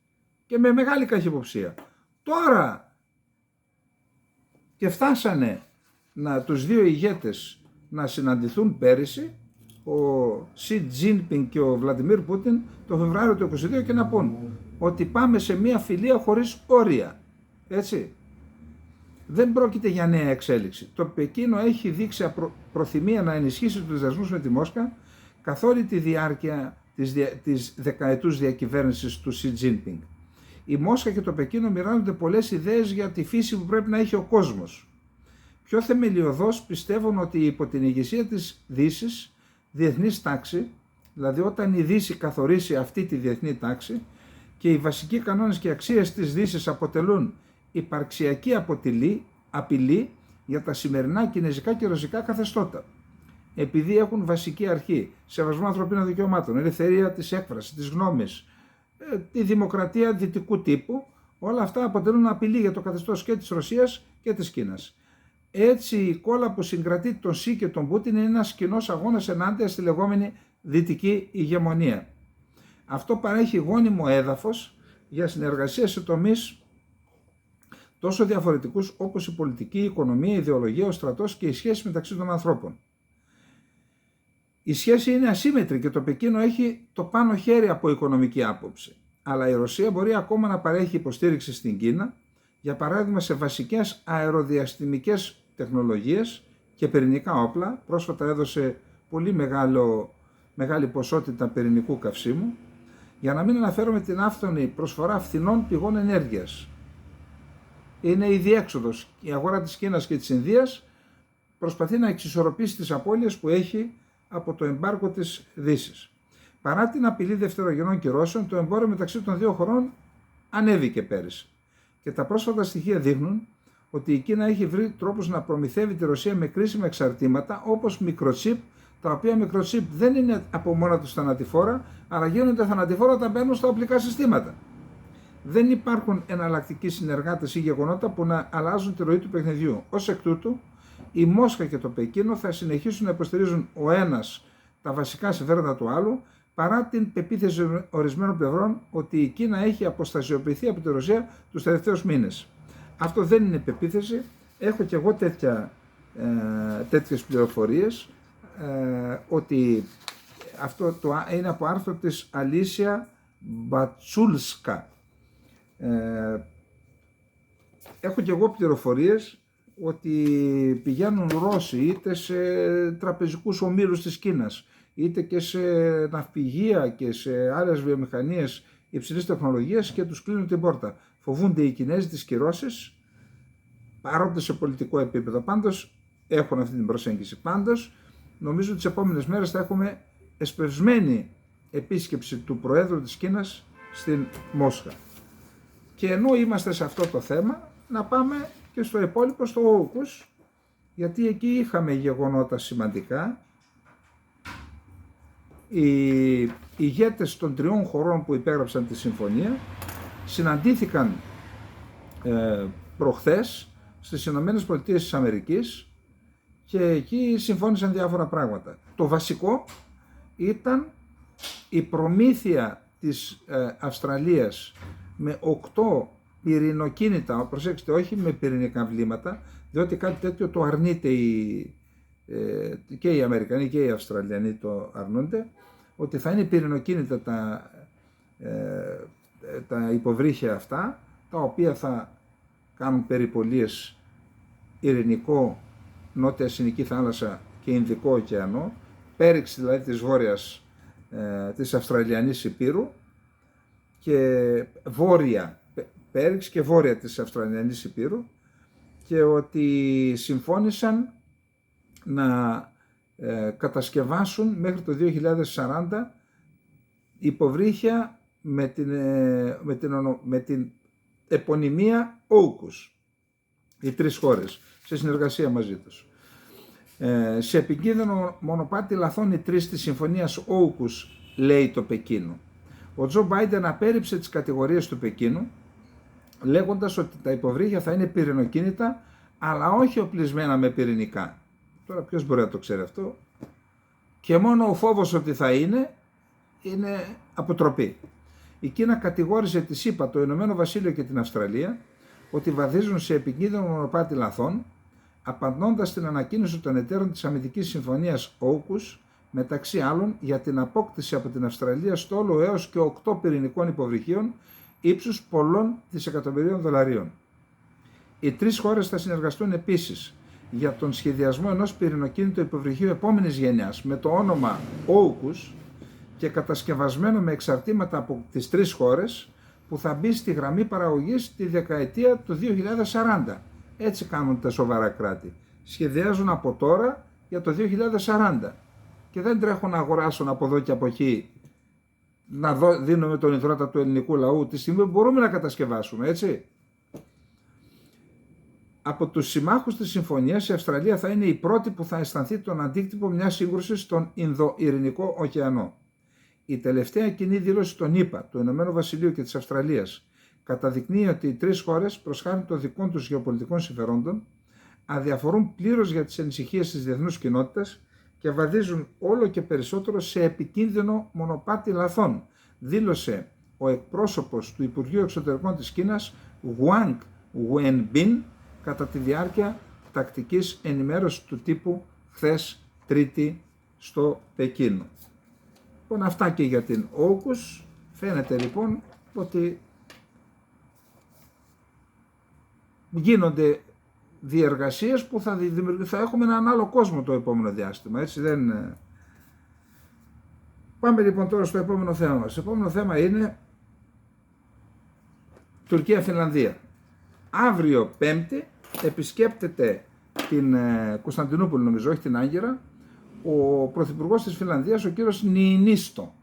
και με μεγάλη καχυποψία. Τώρα και φτάσανε τους δύο ηγέτες να συναντηθούν πέρυσι, ο Σι Τζίνπινγκ και ο Βλαντιμίρ Πούτιν, το Φεβρουάριο του 2022, και να πούν ότι πάμε σε μια φιλία χωρίς όρια. Έτσι. Δεν πρόκειται για νέα εξέλιξη. Το Πεκίνο έχει δείξει προθυμία να ενισχύσει τους δεσμούς με τη Μόσχα καθ' όλη τη διάρκεια της δεκαετούς διακυβέρνησης του Σι Τζίνπινγκ. Η Μόσχα και το Πεκίνο μοιράζονται πολλές ιδέες για τη φύση που πρέπει να έχει ο κόσμος. Πιο θεμελιωδώς πιστεύουν ότι υπό την ηγεσία της Δύσης, διεθνής τάξη, δηλαδή όταν η Δύση καθορίσει αυτή τη διεθνή τάξη και οι βασικοί κανόνες και αξίες της Δύσης αποτελούν υπαρξιακή απειλή για τα σημερινά κινεζικά και ρωσικά καθεστώτα. Επειδή έχουν βασική αρχή σεβασμό ανθρωπίνων δικαιωμάτων, ελευθερία της έκφρασης, της γνώμης, τη δημοκρατία δυτικού τύπου, όλα αυτά αποτελούν απειλή για το καθεστώς και της Ρωσίας και της Κίνας. Έτσι, η κόλλα που συγκρατεί τον Σι και τον Πούτιν είναι ένας κοινός αγώνας ενάντια στη λεγόμενη δυτική ηγεμονία. Αυτό παρέχει γόνιμο έδαφος για συνεργασία σε τομείς τόσο διαφορετικούς όπως η πολιτική, η οικονομία, η ιδεολογία, ο στρατός και η σχέση μεταξύ των ανθρώπων. Η σχέση είναι ασύμμετρη και το Πεκίνο έχει το πάνω χέρι από οικονομική άποψη. Αλλά η Ρωσία μπορεί ακόμα να παρέχει υποστήριξη στην Κίνα, για παράδειγμα σε βασικές αεροδιαστημικές τεχνολογίες και πυρηνικά όπλα. Πρόσφατα έδωσε πολύ μεγάλη ποσότητα πυρηνικού καυσίμου, για να μην αναφέρομαι την άφθονη προσφορά φθηνών πηγών ενέργειας. Είναι η διέξοδος. Η αγορά της Κίνας και της Ινδίας προσπαθεί να εξισορροπήσει τις απώλειες που έχει από το εμπάργκο της Δύσης. Παρά την απειλή δευτερογενών κυρώσεων, το εμπόριο μεταξύ των δύο χωρών ανέβηκε πέρυσι. Και τα πρόσφατα στοιχεία δείχνουν ότι η Κίνα έχει βρει τρόπους να προμηθεύει τη Ρωσία με κρίσιμα εξαρτήματα, όπως μικροτσίπ, τα οποία μικροτσίπ δεν είναι από μόνα τους θανατηφόρα, αλλά γίνονται θανατηφόρα όταν μπαίνουν στα οπλικά συστήματα. Δεν υπάρχουν εναλλακτικοί συνεργάτες ή γεγονότα που να αλλάζουν τη ροή του παιχνιδιού. Ως εκ τούτου, η Μόσχα και το Πεκίνο θα συνεχίσουν να υποστηρίζουν ο ένας τα βασικά συμφέροντα του άλλου, παρά την πεποίθηση ορισμένων πλευρών ότι η Κίνα έχει αποστασιοποιηθεί από τη Ρωσία τους τελευταίους μήνες. Αυτό δεν είναι πεποίθηση. Έχω και εγώ τέτοιες πληροφορίες, ότι αυτό είναι από άρθρο της Αλίσια Μπατσούλσκα. Έχω και εγώ πληροφορίες ότι πηγαίνουν Ρώσοι είτε σε τραπεζικούς ομίλους της Κίνας, είτε και σε ναυπηγεία και σε άλλες βιομηχανίες υψηλής τεχνολογίας και τους κλείνουν την πόρτα. Φοβούνται οι Κινέζοι τις κυρώσεις, παρότι σε πολιτικό επίπεδο. Πάντως έχουν αυτή την προσέγγιση. Πάντως νομίζω ότι τις επόμενες μέρες θα έχουμε εσπευσμένη επίσκεψη του Προέδρου της Κίνας στην Μόσχα. Και ενώ είμαστε σε αυτό το θέμα, να πάμε και στο υπόλοιπο, στο Όκους, γιατί εκεί είχαμε γεγονότα σημαντικά. Οι ηγέτες των τριών χωρών που υπέγραψαν τη συμφωνία συναντήθηκαν προχθές στις Ηνωμένες Πολιτείες της Αμερικής και εκεί συμφώνησαν διάφορα πράγματα. Το βασικό ήταν η προμήθεια της Αυστραλίας με 8 πυρηνοκίνητα, προσέξτε, όχι με πυρηνικά βλήματα, διότι κάτι τέτοιο το αρνείται και οι Αμερικανοί και οι Αυστραλιανοί το αρνούνται, ότι θα είναι πυρηνοκίνητα τα υποβρύχια αυτά, τα οποία θα κάνουν περιπολίες ειρηνικό, νότια Συνική θάλασσα και Ινδικό ωκεανό, πέριξη δηλαδή της βόρειας της Αυστραλιανής Ηπείρου και βόρεια, πέριξη και βόρεια της Αυστραλιανής Ηπείρου, και ότι συμφώνησαν να κατασκευάσουν μέχρι το 2040 υποβρύχια με την επωνυμία Όκους, οι τρεις χώρες, σε συνεργασία μαζί τους. Σε επικίνδυνο μονοπάτι λαθών οι τρεις της συμφωνίας Όκους, λέει το Πεκίνο. Ο Τζο Μπάιντεν απέρριψε τις κατηγορίες του Πεκίνου, λέγοντας ότι τα υποβρύχια θα είναι πυρηνοκίνητα αλλά όχι οπλισμένα με πυρηνικά. Τώρα ποιος μπορεί να το ξέρει αυτό? Και μόνο ο φόβος ότι θα είναι αποτροπή. Η Κίνα κατηγόρησε τη ΣΥΠΑ, το Ηνωμένο Βασίλειο και την Αυστραλία ότι βαδίζουν σε επικίνδυνο μονοπάτι λαθών, απαντώντας στην ανακοίνωση των εταίρων της αμυντικής συμφωνίας AUKUS, μεταξύ άλλων για την απόκτηση από την Αυστραλία στόλου έως και 8 πυρηνικών υποβρυχίων ύψους πολλών δισεκατομμυρίων δολαρίων. Οι τρεις χώρες θα συνεργαστούν επίσης για τον σχεδιασμό ενός πυρηνοκίνητου υποβρυχίου επόμενης γενιάς με το όνομα AUKUS και κατασκευασμένο με εξαρτήματα από τις τρεις χώρες, που θα μπει στη γραμμή παραγωγής τη δεκαετία του 2040. Έτσι κάνουν τα σοβαρά κράτη. Σχεδιάζουν από τώρα για το 2040 και δεν τρέχουν να αγοράσουν από εδώ και από εκεί, να δίνουμε τον υδρότα του ελληνικού λαού τη στιγμή που μπορούμε να κατασκευάσουμε, έτσι. Από τους συμμάχους της συμφωνίας, η Αυστραλία θα είναι η πρώτη που θα αισθανθεί τον αντίκτυπο μιας σύγκρουσης στον Ινδο-Ειρηνικό ωκεανό. Η τελευταία κοινή δήλωση των ΗΠΑ, του Ηνωμένου Βασιλείου και της Αυστραλίας καταδεικνύει ότι οι τρεις χώρες, προς χάρη των δικών τους γεωπολιτικών συμφερόντων, αδιαφορούν πλήρως για τις ανησυχίες της διεθνούς κοινότητας και βαδίζουν όλο και περισσότερο σε επικίνδυνο μονοπάτι λαθών, δήλωσε ο εκπρόσωπος του Υπουργείου Εξωτερικών της Κίνας, Wang Wenbin, κατά τη διάρκεια τακτικής ενημέρωσης του τύπου χθες Τρίτη στο Πεκίνο. Λοιπόν, αυτά και για την AUKUS. Φαίνεται λοιπόν ότι γίνονται διεργασίες που θα έχουμε έναν άλλο κόσμο το επόμενο διάστημα, έτσι δεν... Πάμε λοιπόν τώρα στο επόμενο θέμα μας. Το επόμενο θέμα είναι Τουρκία-Φινλανδία. Αύριο Πέμπτη επισκέπτεται την Κωνσταντινούπολη, νομίζω, όχι την Άγκυρα, ο Πρωθυπουργός της Φινλανδίας, ο κύριος Νιινίστο.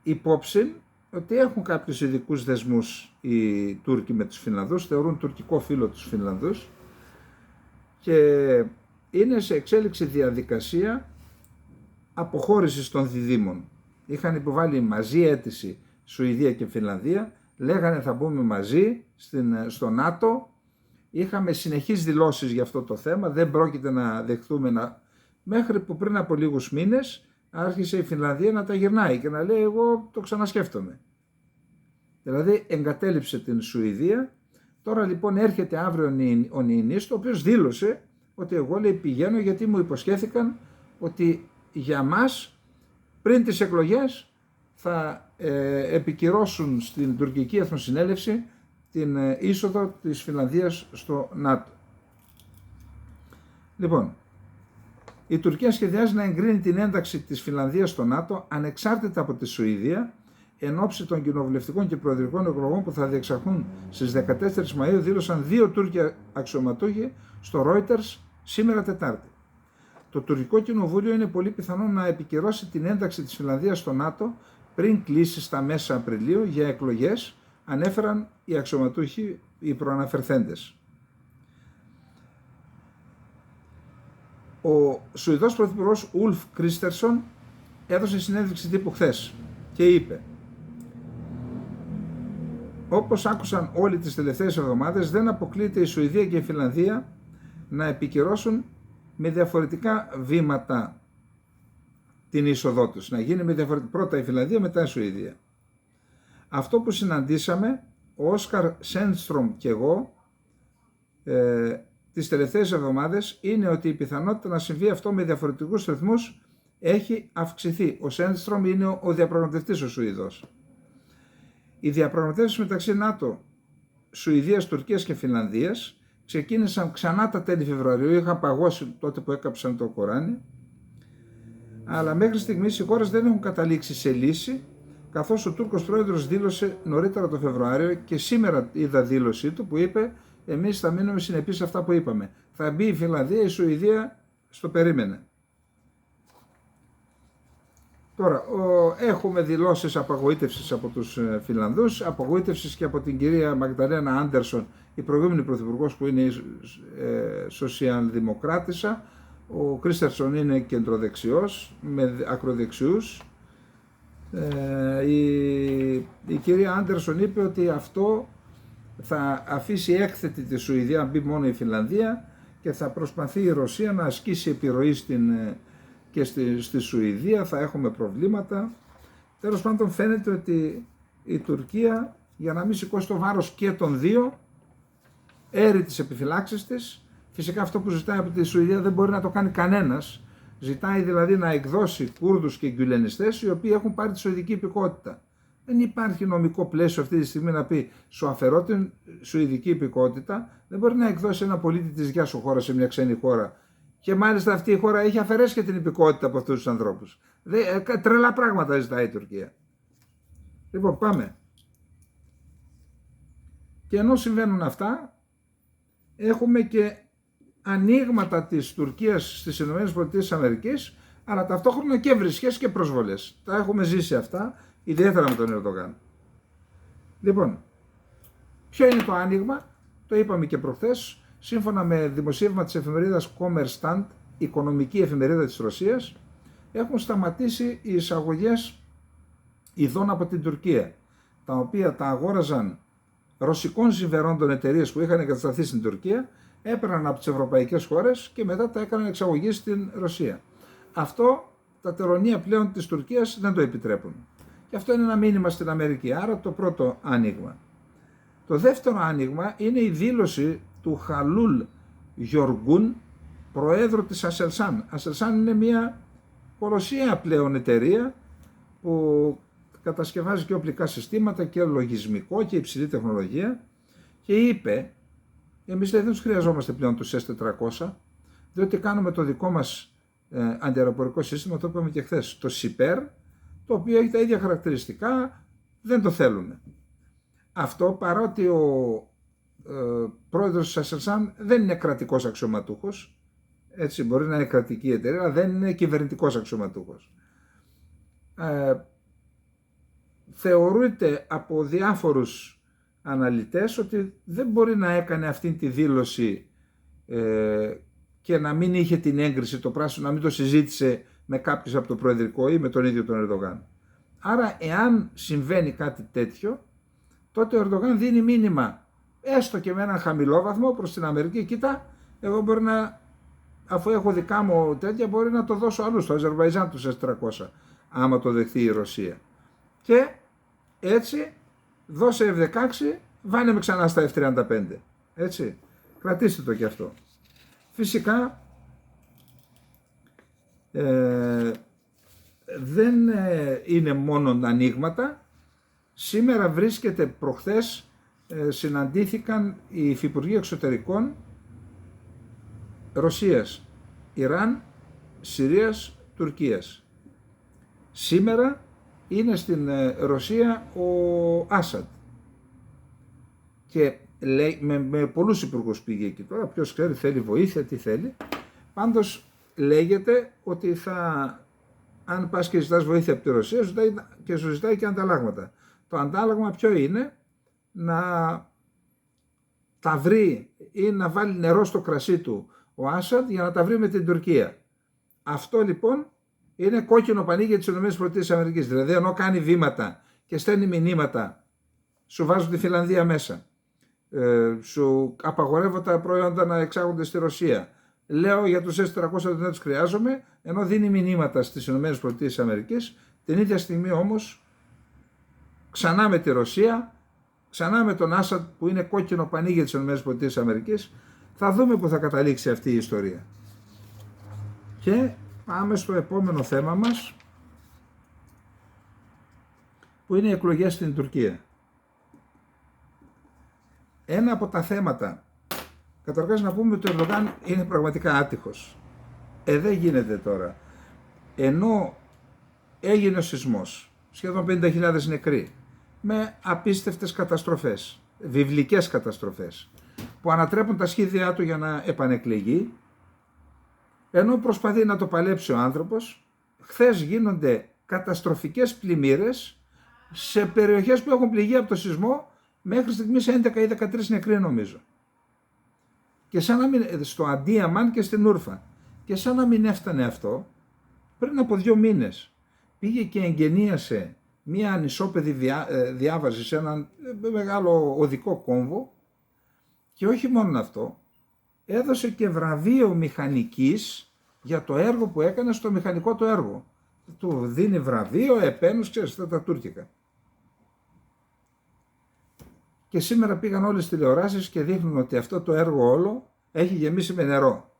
Υπόψη ότι έχουν κάποιους ειδικούς δεσμούς οι Τούρκοι με τους Φινλανδούς, θεωρούν τουρκικό φίλο τους Φινλανδούς και είναι σε εξέλιξη διαδικασία αποχώρησης των διδήμων. Είχαν υποβάλει μαζί αίτηση Σουηδία και Φινλανδία, λέγανε θα μπούμε μαζί στο ΝΑΤΟ, είχαμε συνεχείς δηλώσεις για αυτό το θέμα, δεν πρόκειται να δεχθούμε μέχρι που πριν από λίγους μήνες άρχισε η Φινλανδία να τα γυρνάει και να λέει εγώ το ξανασκέφτομαι. Δηλαδή εγκατέλειψε την Σουηδία. Τώρα λοιπόν έρχεται αύριο ο Νιινίστο, ο οποίος δήλωσε ότι εγώ, λέει, πηγαίνω γιατί μου υποσχέθηκαν ότι για μας πριν τις εκλογές θα επικυρώσουν στην τουρκική εθνοσυνέλευση την είσοδο της Φινλανδίας στο ΝΑΤΟ. Λοιπόν, η Τουρκία σχεδιάζει να εγκρίνει την ένταξη της Φινλανδίας στο ΝΑΤΟ ανεξάρτητα από τη Σουηδία εν ώψη των κοινοβουλευτικών και προεδρικών εκλογών που θα διεξαχθούν στις 14 Μαΐου, δήλωσαν 2 Τούρκοι αξιωματούχοι στο Reuters σήμερα Τετάρτη. Το τουρκικό κοινοβούλιο είναι πολύ πιθανό να επικυρώσει την ένταξη της Φινλανδίας στο ΝΑΤΟ πριν κλείσει στα μέσα Απριλίου για εκλογές, ανέφεραν οι αξιωματούχοι, οι προαναφερθέντες. Ο Σουηδός Πρωθυπουργός Ουλφ Κρίστερσον έδωσε συνέντευξη τύπου χθες και είπε: όπως άκουσαν όλοι τις τελευταίες εβδομάδες, δεν αποκλείεται η Σουηδία και η Φινλανδία να επικυρώσουν με διαφορετικά βήματα την είσοδό τους. Να γίνει πρώτα η Φινλανδία, μετά η Σουηδία. Αυτό που συναντήσαμε, ο Όσκαρ Σέντστρομ και εγώ, τις τελευταίες εβδομάδες, είναι ότι η πιθανότητα να συμβεί αυτό με διαφορετικούς ρυθμούς έχει αυξηθεί. Ο Σέντστρομ είναι ο διαπραγματευτής ο Σουηδός. Οι διαπραγματεύσεις μεταξύ ΝΑΤΟ, Σουηδίας, Τουρκίας και Φινλανδίας ξεκίνησαν ξανά τα τέλη Φεβρουαρίου, είχαν παγώσει τότε που έκαψαν το Κοράνι, αλλά μέχρι στιγμής οι χώρες δεν έχουν καταλήξει σε λύση, καθώς ο Τούρκος πρόεδρος δήλωσε νωρίτερα το Φεβρουάριο και σήμερα είδα δήλωσή του που είπε: εμείς θα μείνουμε συνεπείς σε αυτά που είπαμε. Θα μπει η Φινλανδία, η Σουηδία στο περίμενε. Τώρα, έχουμε δηλώσεις απογοήτευσης από τους Φινλανδούς, απογοήτευσης και από την κυρία Μαγδαλένα Άντερσον, η προηγούμενη πρωθυπουργός που είναι σοσιαλδημοκράτησα. Ο Κρίστερσον είναι κεντροδεξιός με ακροδεξιούς. Η κυρία Άντερσον είπε ότι αυτό θα αφήσει έκθετη τη Σουηδία, μπει μόνο η Φινλανδία και θα προσπαθεί η Ρωσία να ασκήσει επιρροή και στη Σουηδία, θα έχουμε προβλήματα. Τέλος πάντων φαίνεται ότι η Τουρκία, για να μην σηκώσει το βάρος και των δύο, έρει τις επιφυλάξεις της. Φυσικά αυτό που ζητάει από τη Σουηδία δεν μπορεί να το κάνει κανένας. Ζητάει δηλαδή να εκδώσει Κούρδους και γκουλενιστές οι οποίοι έχουν πάρει τη σουηδική υπηκότητα. Δεν υπάρχει νομικό πλαίσιο αυτή τη στιγμή να πει σου αφαιρώ την σουηδική υπηκότητα, δεν μπορεί να εκδώσει ένα πολίτη της γεια σου χώρα σε μια ξένη χώρα. Και μάλιστα αυτή η χώρα έχει αφαιρέσει και την υπηκότητα από αυτούς τους ανθρώπους. Τρελά πράγματα ζητάει η Τουρκία. Λοιπόν, πάμε. Και ενώ συμβαίνουν αυτά, έχουμε και ανοίγματα της Τουρκίας στις ΗΠΑ, αλλά ταυτόχρονα και βρισχές και προσβολές. Τα έχουμε ζήσει αυτά, ιδιαίτερα με τον Ερντογάν. Λοιπόν, ποιο είναι το άνοιγμα? Το είπαμε και προχθές, σύμφωνα με δημοσίευμα της εφημερίδας Kommersant, οικονομική εφημερίδα της Ρωσίας, έχουν σταματήσει οι εισαγωγές ειδών από την Τουρκία, τα οποία τα αγόραζαν ρωσικών συμφερόντων εταιρείες που είχαν εγκατασταθεί στην Τουρκία, έπαιρναν από τις ευρωπαϊκές χώρες και μετά τα έκαναν εξαγωγή στην Ρωσία. Αυτό τα τελωνεία πλέον της Τουρκίας δεν το επιτρέπουν. Και αυτό είναι ένα μήνυμα στην Αμερική, άρα το πρώτο άνοιγμα. Το δεύτερο άνοιγμα είναι η δήλωση του Χαλούλ Γιοργούν, προέδρου της Aselsan. Aselsan είναι μια κολοσσιαία πλέον εταιρεία που κατασκευάζει και οπλικά συστήματα και λογισμικό και υψηλή τεχνολογία, και είπε εμείς δεν τους χρειαζόμαστε πλέον τους S-400, διότι κάνουμε το δικό μας αντιαεροπορικό σύστημα, το είπαμε και χθες, το SIPER, το οποίο έχει τα ίδια χαρακτηριστικά, δεν το θέλουμε. Αυτό παρότι ο πρόεδρος της Aselsan δεν είναι κρατικός αξιωματούχος, έτσι μπορεί να είναι κρατική εταιρεία, αλλά δεν είναι κυβερνητικός αξιωματούχος. Θεωρείται από διάφορους αναλυτές ότι δεν μπορεί να έκανε αυτή τη δήλωση και να μην είχε την έγκριση το πράσινο, να μην το συζήτησε με κάποιους από το προεδρικό ή με τον ίδιο τον Ερντογάν. Άρα εάν συμβαίνει κάτι τέτοιο, τότε ο Ερντογάν δίνει μήνυμα, έστω και με έναν χαμηλό βαθμό, προς την Αμερική, κοίτα, εγώ μπορεί να, αφού έχω δικά μου τέτοια, μπορεί να το δώσω αλλού, στο Αζερβαϊτζάν τους S-300, άμα το δεχθεί η Ρωσία. Και έτσι δώσε F-16, βάνε με ξανά στα F-35. Έτσι, κρατήστε το και αυτό. Φυσικά δεν είναι μόνο ανοίγματα. Σήμερα βρίσκεται, προχθές συναντήθηκαν οι υφυπουργοί εξωτερικών Ρωσίας, Ιράν, Συρίας, Τουρκίας. Σήμερα είναι στην Ρωσία ο Άσαντ και λέει, με πολλούς υπουργούς πήγε εκεί τώρα, ποιος ξέρει, θέλει βοήθεια, τι θέλει. Πάντως λέγεται ότι αν πας και ζητάς βοήθεια από τη Ρωσία, σου ζητάει και ανταλλάγματα. Το αντάλλαγμα ποιο είναι? Να τα βρει ή να βάλει νερό στο κρασί του ο Άσαντ για να τα βρει με την Τουρκία. Αυτό λοιπόν είναι κόκκινο πανί για τις ΗΠΑ. Δηλαδή ενώ κάνει βήματα και στέλνει μηνύματα, σου βάζουν τη Φινλανδία μέσα, σου απαγορεύω τα προϊόντα να εξάγονται στη Ρωσία, λέω για τους S-400 δεν τους χρειάζομαι, ενώ δίνει μηνύματα στις ΗΠΑ, την ίδια στιγμή όμως ξανά με τη Ρωσία, ξανά με τον Άσαντ που είναι κόκκινο πανί για τις ΗΠΑ, θα δούμε που θα καταλήξει αυτή η ιστορία. Και πάμε στο επόμενο θέμα μας, που είναι οι εκλογές στην Τουρκία. Ένα από τα θέματα, καταρχάς να πούμε ότι ο Ερντογάν είναι πραγματικά άτυχος. Δεν γίνεται τώρα. Ενώ έγινε ο σεισμός, σχεδόν 50.000 νεκροί, με απίστευτες καταστροφές, βιβλικές καταστροφές, που ανατρέπουν τα σχέδιά του για να επανεκλεγεί, ενώ προσπαθεί να το παλέψει ο άνθρωπος, χθες γίνονται καταστροφικές πλημμύρες σε περιοχές που έχουν πληγεί από το σεισμό, μέχρι στιγμής 11 ή 13 νεκροί νομίζω. Και σαν να μην, στο Αντίαμαν και στην Ούρφα. Και σαν να μην έφτανε αυτό, πριν από 2 μήνες πήγε και εγγενίασε μία ανισόπεδη διάβαση σε έναν μεγάλο οδικό κόμβο, και όχι μόνο αυτό, έδωσε και βραβείο μηχανικής για το έργο που έκανε στο μηχανικό του έργο. Του δίνει βραβείο, επένους, ξέρεις, τα τουρκικά. Και σήμερα πήγαν όλες τις τηλεοράσεις και δείχνουν ότι αυτό το έργο όλο έχει γεμίσει με νερό.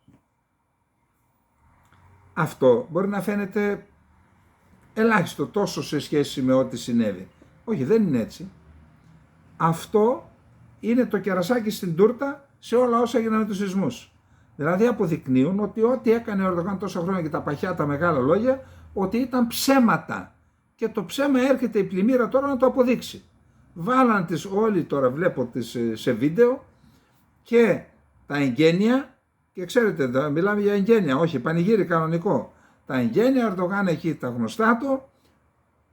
Αυτό μπορεί να φαίνεται ελάχιστο τόσο σε σχέση με ό,τι συνέβη. Όχι, δεν είναι έτσι. Αυτό είναι το κερασάκι στην τούρτα σε όλα όσα έγιναν με τους σεισμούς. Δηλαδή αποδεικνύουν ότι ό,τι έκανε ο Ερντογάν τόσα χρόνια και τα παχιά, τα μεγάλα λόγια, ότι ήταν ψέματα. Και το ψέμα έρχεται η πλημμύρα τώρα να το αποδείξει. Βάλαν τις όλοι, τώρα βλέπω τις σε βίντεο, και τα εγγένεια, και ξέρετε, μιλάμε για εγγένεια, όχι πανηγύρι κανονικό. Τα εγγένεια, ο Ερντογάν εκεί τα γνωστά του,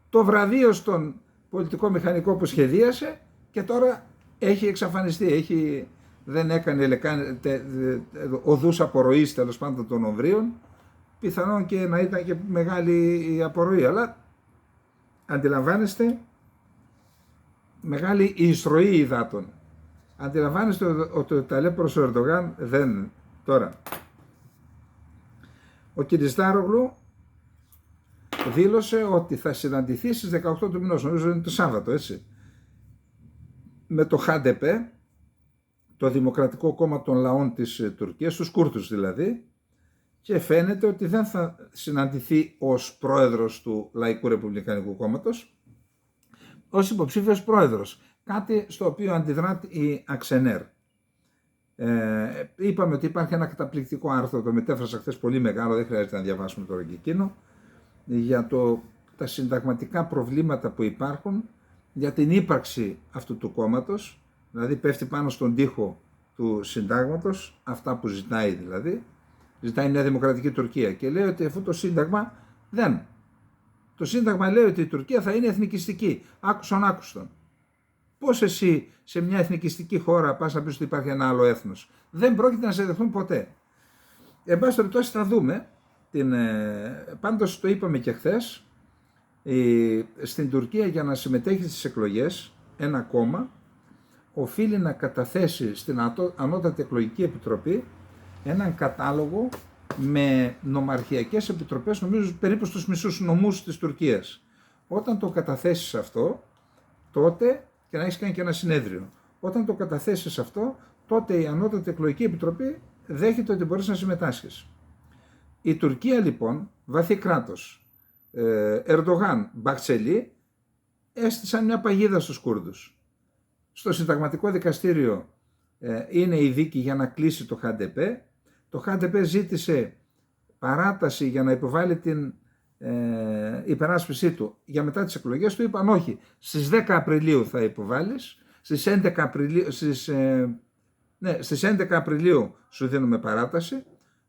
το βραβείο στον πολιτικό μηχανικό που σχεδίασε, και τώρα έχει εξαφανιστεί, δεν έκανε οδούς απορροής, τέλος πάντων, των ομβρίων, πιθανόν και να ήταν και μεγάλη η απορροή, αλλά αντιλαμβάνεστε, μεγάλη η εισρωή υδάτων. Αντιλαμβάνεστε ότι ο ταλέπορος ο Ερντογάν δεν. Τώρα, ο Κιλισδάρογλου δήλωσε ότι θα συναντηθεί στις 18 του μηνός, νομίζω είναι το Σάββατο, έτσι, με το HDP, το Δημοκρατικό Κόμμα των Λαών της Τουρκίας, τους Κούρδους δηλαδή, και φαίνεται ότι δεν θα συναντηθεί ως πρόεδρος του Λαϊκού Ρεπουμπλικανικού Κόμματος, ως υποψήφιος πρόεδρος, κάτι στο οποίο αντιδρά η Αξενέρ. Είπαμε ότι υπάρχει ένα καταπληκτικό άρθρο, το μετέφρασα χθες, πολύ μεγάλο, δεν χρειάζεται να διαβάσουμε τώρα και εκείνο, για τα συνταγματικά προβλήματα που υπάρχουν για την ύπαρξη αυτού του κόμματος, δηλαδή πέφτει πάνω στον τοίχο του συντάγματος, αυτά που ζητάει δηλαδή, ζητάει μια δημοκρατική Τουρκία, και λέει ότι αυτό το σύνταγμα δεν. Το σύνταγμα λέει ότι η Τουρκία θα είναι εθνικιστική, άκουσον άκουστον. Πώς εσύ σε μια εθνικιστική χώρα πας να πεις ότι υπάρχει ένα άλλο έθνος? Δεν πρόκειται να σε δεχθούν ποτέ. Εν πάση περιπτώσει θα δούμε, πάντως το είπαμε και χθες, στην Τουρκία για να συμμετέχει στις εκλογές ένα κόμμα οφείλει να καταθέσει στην Ανώτατη Εκλογική Επιτροπή έναν κατάλογο με νομαρχιακές επιτροπές, νομίζω περίπου στους μισούς νομούς της Τουρκίας. Όταν το καταθέσεις αυτό, τότε, και να έχεις κάνει και ένα συνέδριο, όταν το καταθέσεις αυτό, τότε η Ανώτατη Εκλογική Επιτροπή δέχεται ότι μπορείς να συμμετάσχεις. Η Τουρκία λοιπόν, βαθύ κράτος, Ερντογάν, Μπαχτσελή, έστησαν μια παγίδα στους Κούρδους. Στο Συνταγματικό Δικαστήριο είναι η δίκη για να κλείσει το HDP. Το HDP ζήτησε παράταση για να υποβάλει την υπεράσπιση του για μετά τις εκλογές. Του είπαν όχι, στις 10 Απριλίου θα υποβάλεις, στις 11 Απριλίου σου δίνουμε παράταση,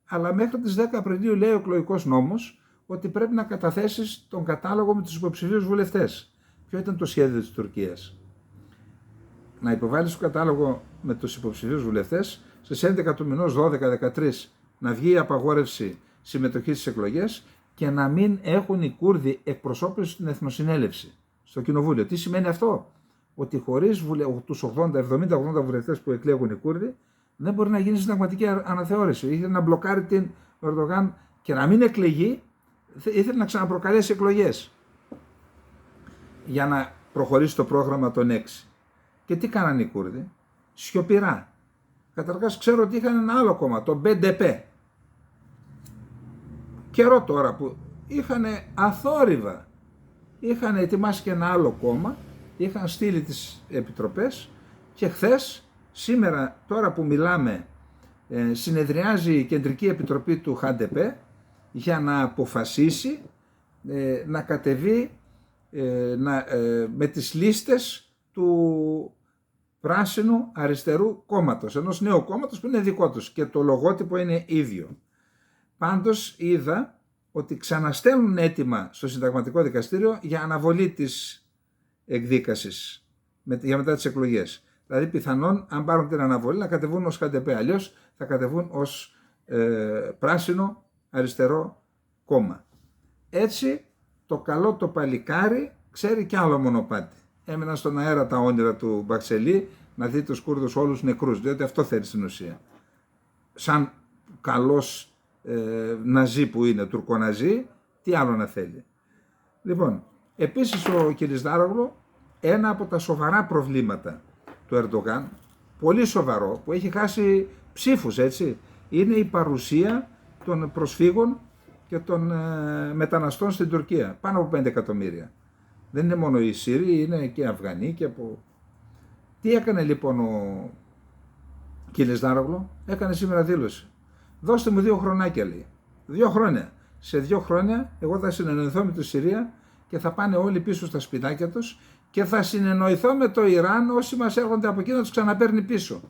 αλλά μέχρι τις 10 Απριλίου λέει ο εκλογικός νόμος ότι πρέπει να καταθέσεις τον κατάλογο με τους υποψηφίους βουλευτές. Ποιο ήταν το σχέδιο της Τουρκίας? Να υποβάλεις το κατάλογο με τους υποψηφίους βουλευτές, στις 11 του μηνός, 12-13, να βγει η απαγόρευση συμμετοχής στις εκλογές και να μην έχουν οι Κούρδοι εκπροσώπηση στην Εθνοσυνέλευση, στο Κοινοβούλιο. Τι σημαίνει αυτό? Ότι χωρίς τους 70-80 βουλευτές που εκλέγουν οι Κούρδοι, δεν μπορεί να γίνει συνταγματική αναθεώρηση. Ήθελε να μπλοκάρει την Ερντογάν και να μην εκλεγεί, ήθελε να ξαναπροκαλέσει εκλογές για να προχωρήσει το πρόγραμμα των 6. Και τι κάνανε οι Κούρδοι? Σιωπηρά. Καταρχάς ξέρω ότι είχαν ένα άλλο κόμμα, το BDP. Καιρό τώρα που είχαν αθόρυβα, είχαν ετοιμάσει και ένα άλλο κόμμα, είχαν στείλει τις επιτροπές, και χθες, σήμερα, τώρα που μιλάμε, συνεδριάζει η Κεντρική Επιτροπή του HDP για να αποφασίσει να κατεβεί με τις λίστες του Πράσινου Αριστερού Κόμματος, ενός νέου κόμματος που είναι δικό τους και το λογότυπο είναι ίδιο. Πάντως είδα ότι ξαναστέλνουν έτοιμα στο Συνταγματικό Δικαστήριο για αναβολή της εκδίκασης για μετά τις εκλογές. Δηλαδή πιθανόν, αν πάρουν την αναβολή, να κατεβούν ως HDP, αλλιώς θα κατεβούν ως Πράσινο Αριστερό Κόμμα. Έτσι το καλό το παλικάρι ξέρει κι άλλο μονοπάτι. έμεναν στον αέρα τα όνειρα του Μπαξελή να δει τους Κούρδους όλους νεκρούς, διότι αυτό θέλει στην ουσία. Σαν καλός ναζί που είναι, τουρκοναζί, τι άλλο να θέλει. Λοιπόν, επίσης ο Κιλισδάρογλου, ένα από τα σοβαρά προβλήματα του Ερντογάν, πολύ σοβαρό, που έχει χάσει ψήφους, έτσι, είναι η παρουσία των προσφύγων και των μεταναστών στην Τουρκία. Πάνω από 5 εκατομμύρια. Δεν είναι μόνο οι Σύριοι, είναι και οι Αφγανοί και από... Τι έκανε λοιπόν ο Κιλισδάρογλου? Έκανε σήμερα δήλωση. Δώστε μου 2 χρονάκια, λέει. 2 χρόνια. Σε 2 χρόνια εγώ θα συνεννοηθώ με τη Συρία και θα πάνε όλοι πίσω στα σπιτάκια τους και θα συνεννοηθώ με το Ιράν, όσοι μας έρχονται από εκεί να τους ξαναπαίρνει πίσω.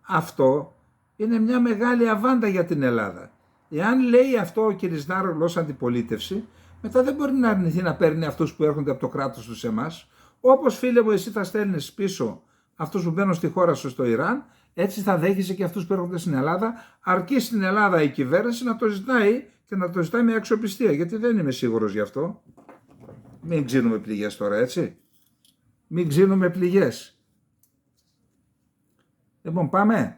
Αυτό είναι μια μεγάλη αβάντα για την Ελλάδα. Εάν λέει αυτό ο Κιλισδάρογλου ως αντιπολίτευση, μετά δεν μπορεί να αρνηθεί να παίρνει αυτούς που έρχονται από το κράτος τους σε εμάς. Όπως, φίλε μου, εσύ θα στέλνεις πίσω αυτούς που μπαίνουν στη χώρα σου στο Ιράν, έτσι θα δέχεσαι και αυτούς που έρχονται στην Ελλάδα, αρκεί στην Ελλάδα η κυβέρνηση να το ζητάει και να το ζητάει με αξιοπιστία, γιατί δεν είμαι σίγουρος γι' αυτό. Μην ξύνουμε πληγές τώρα, έτσι. Μην ξύνουμε πληγές. Λοιπόν, πάμε.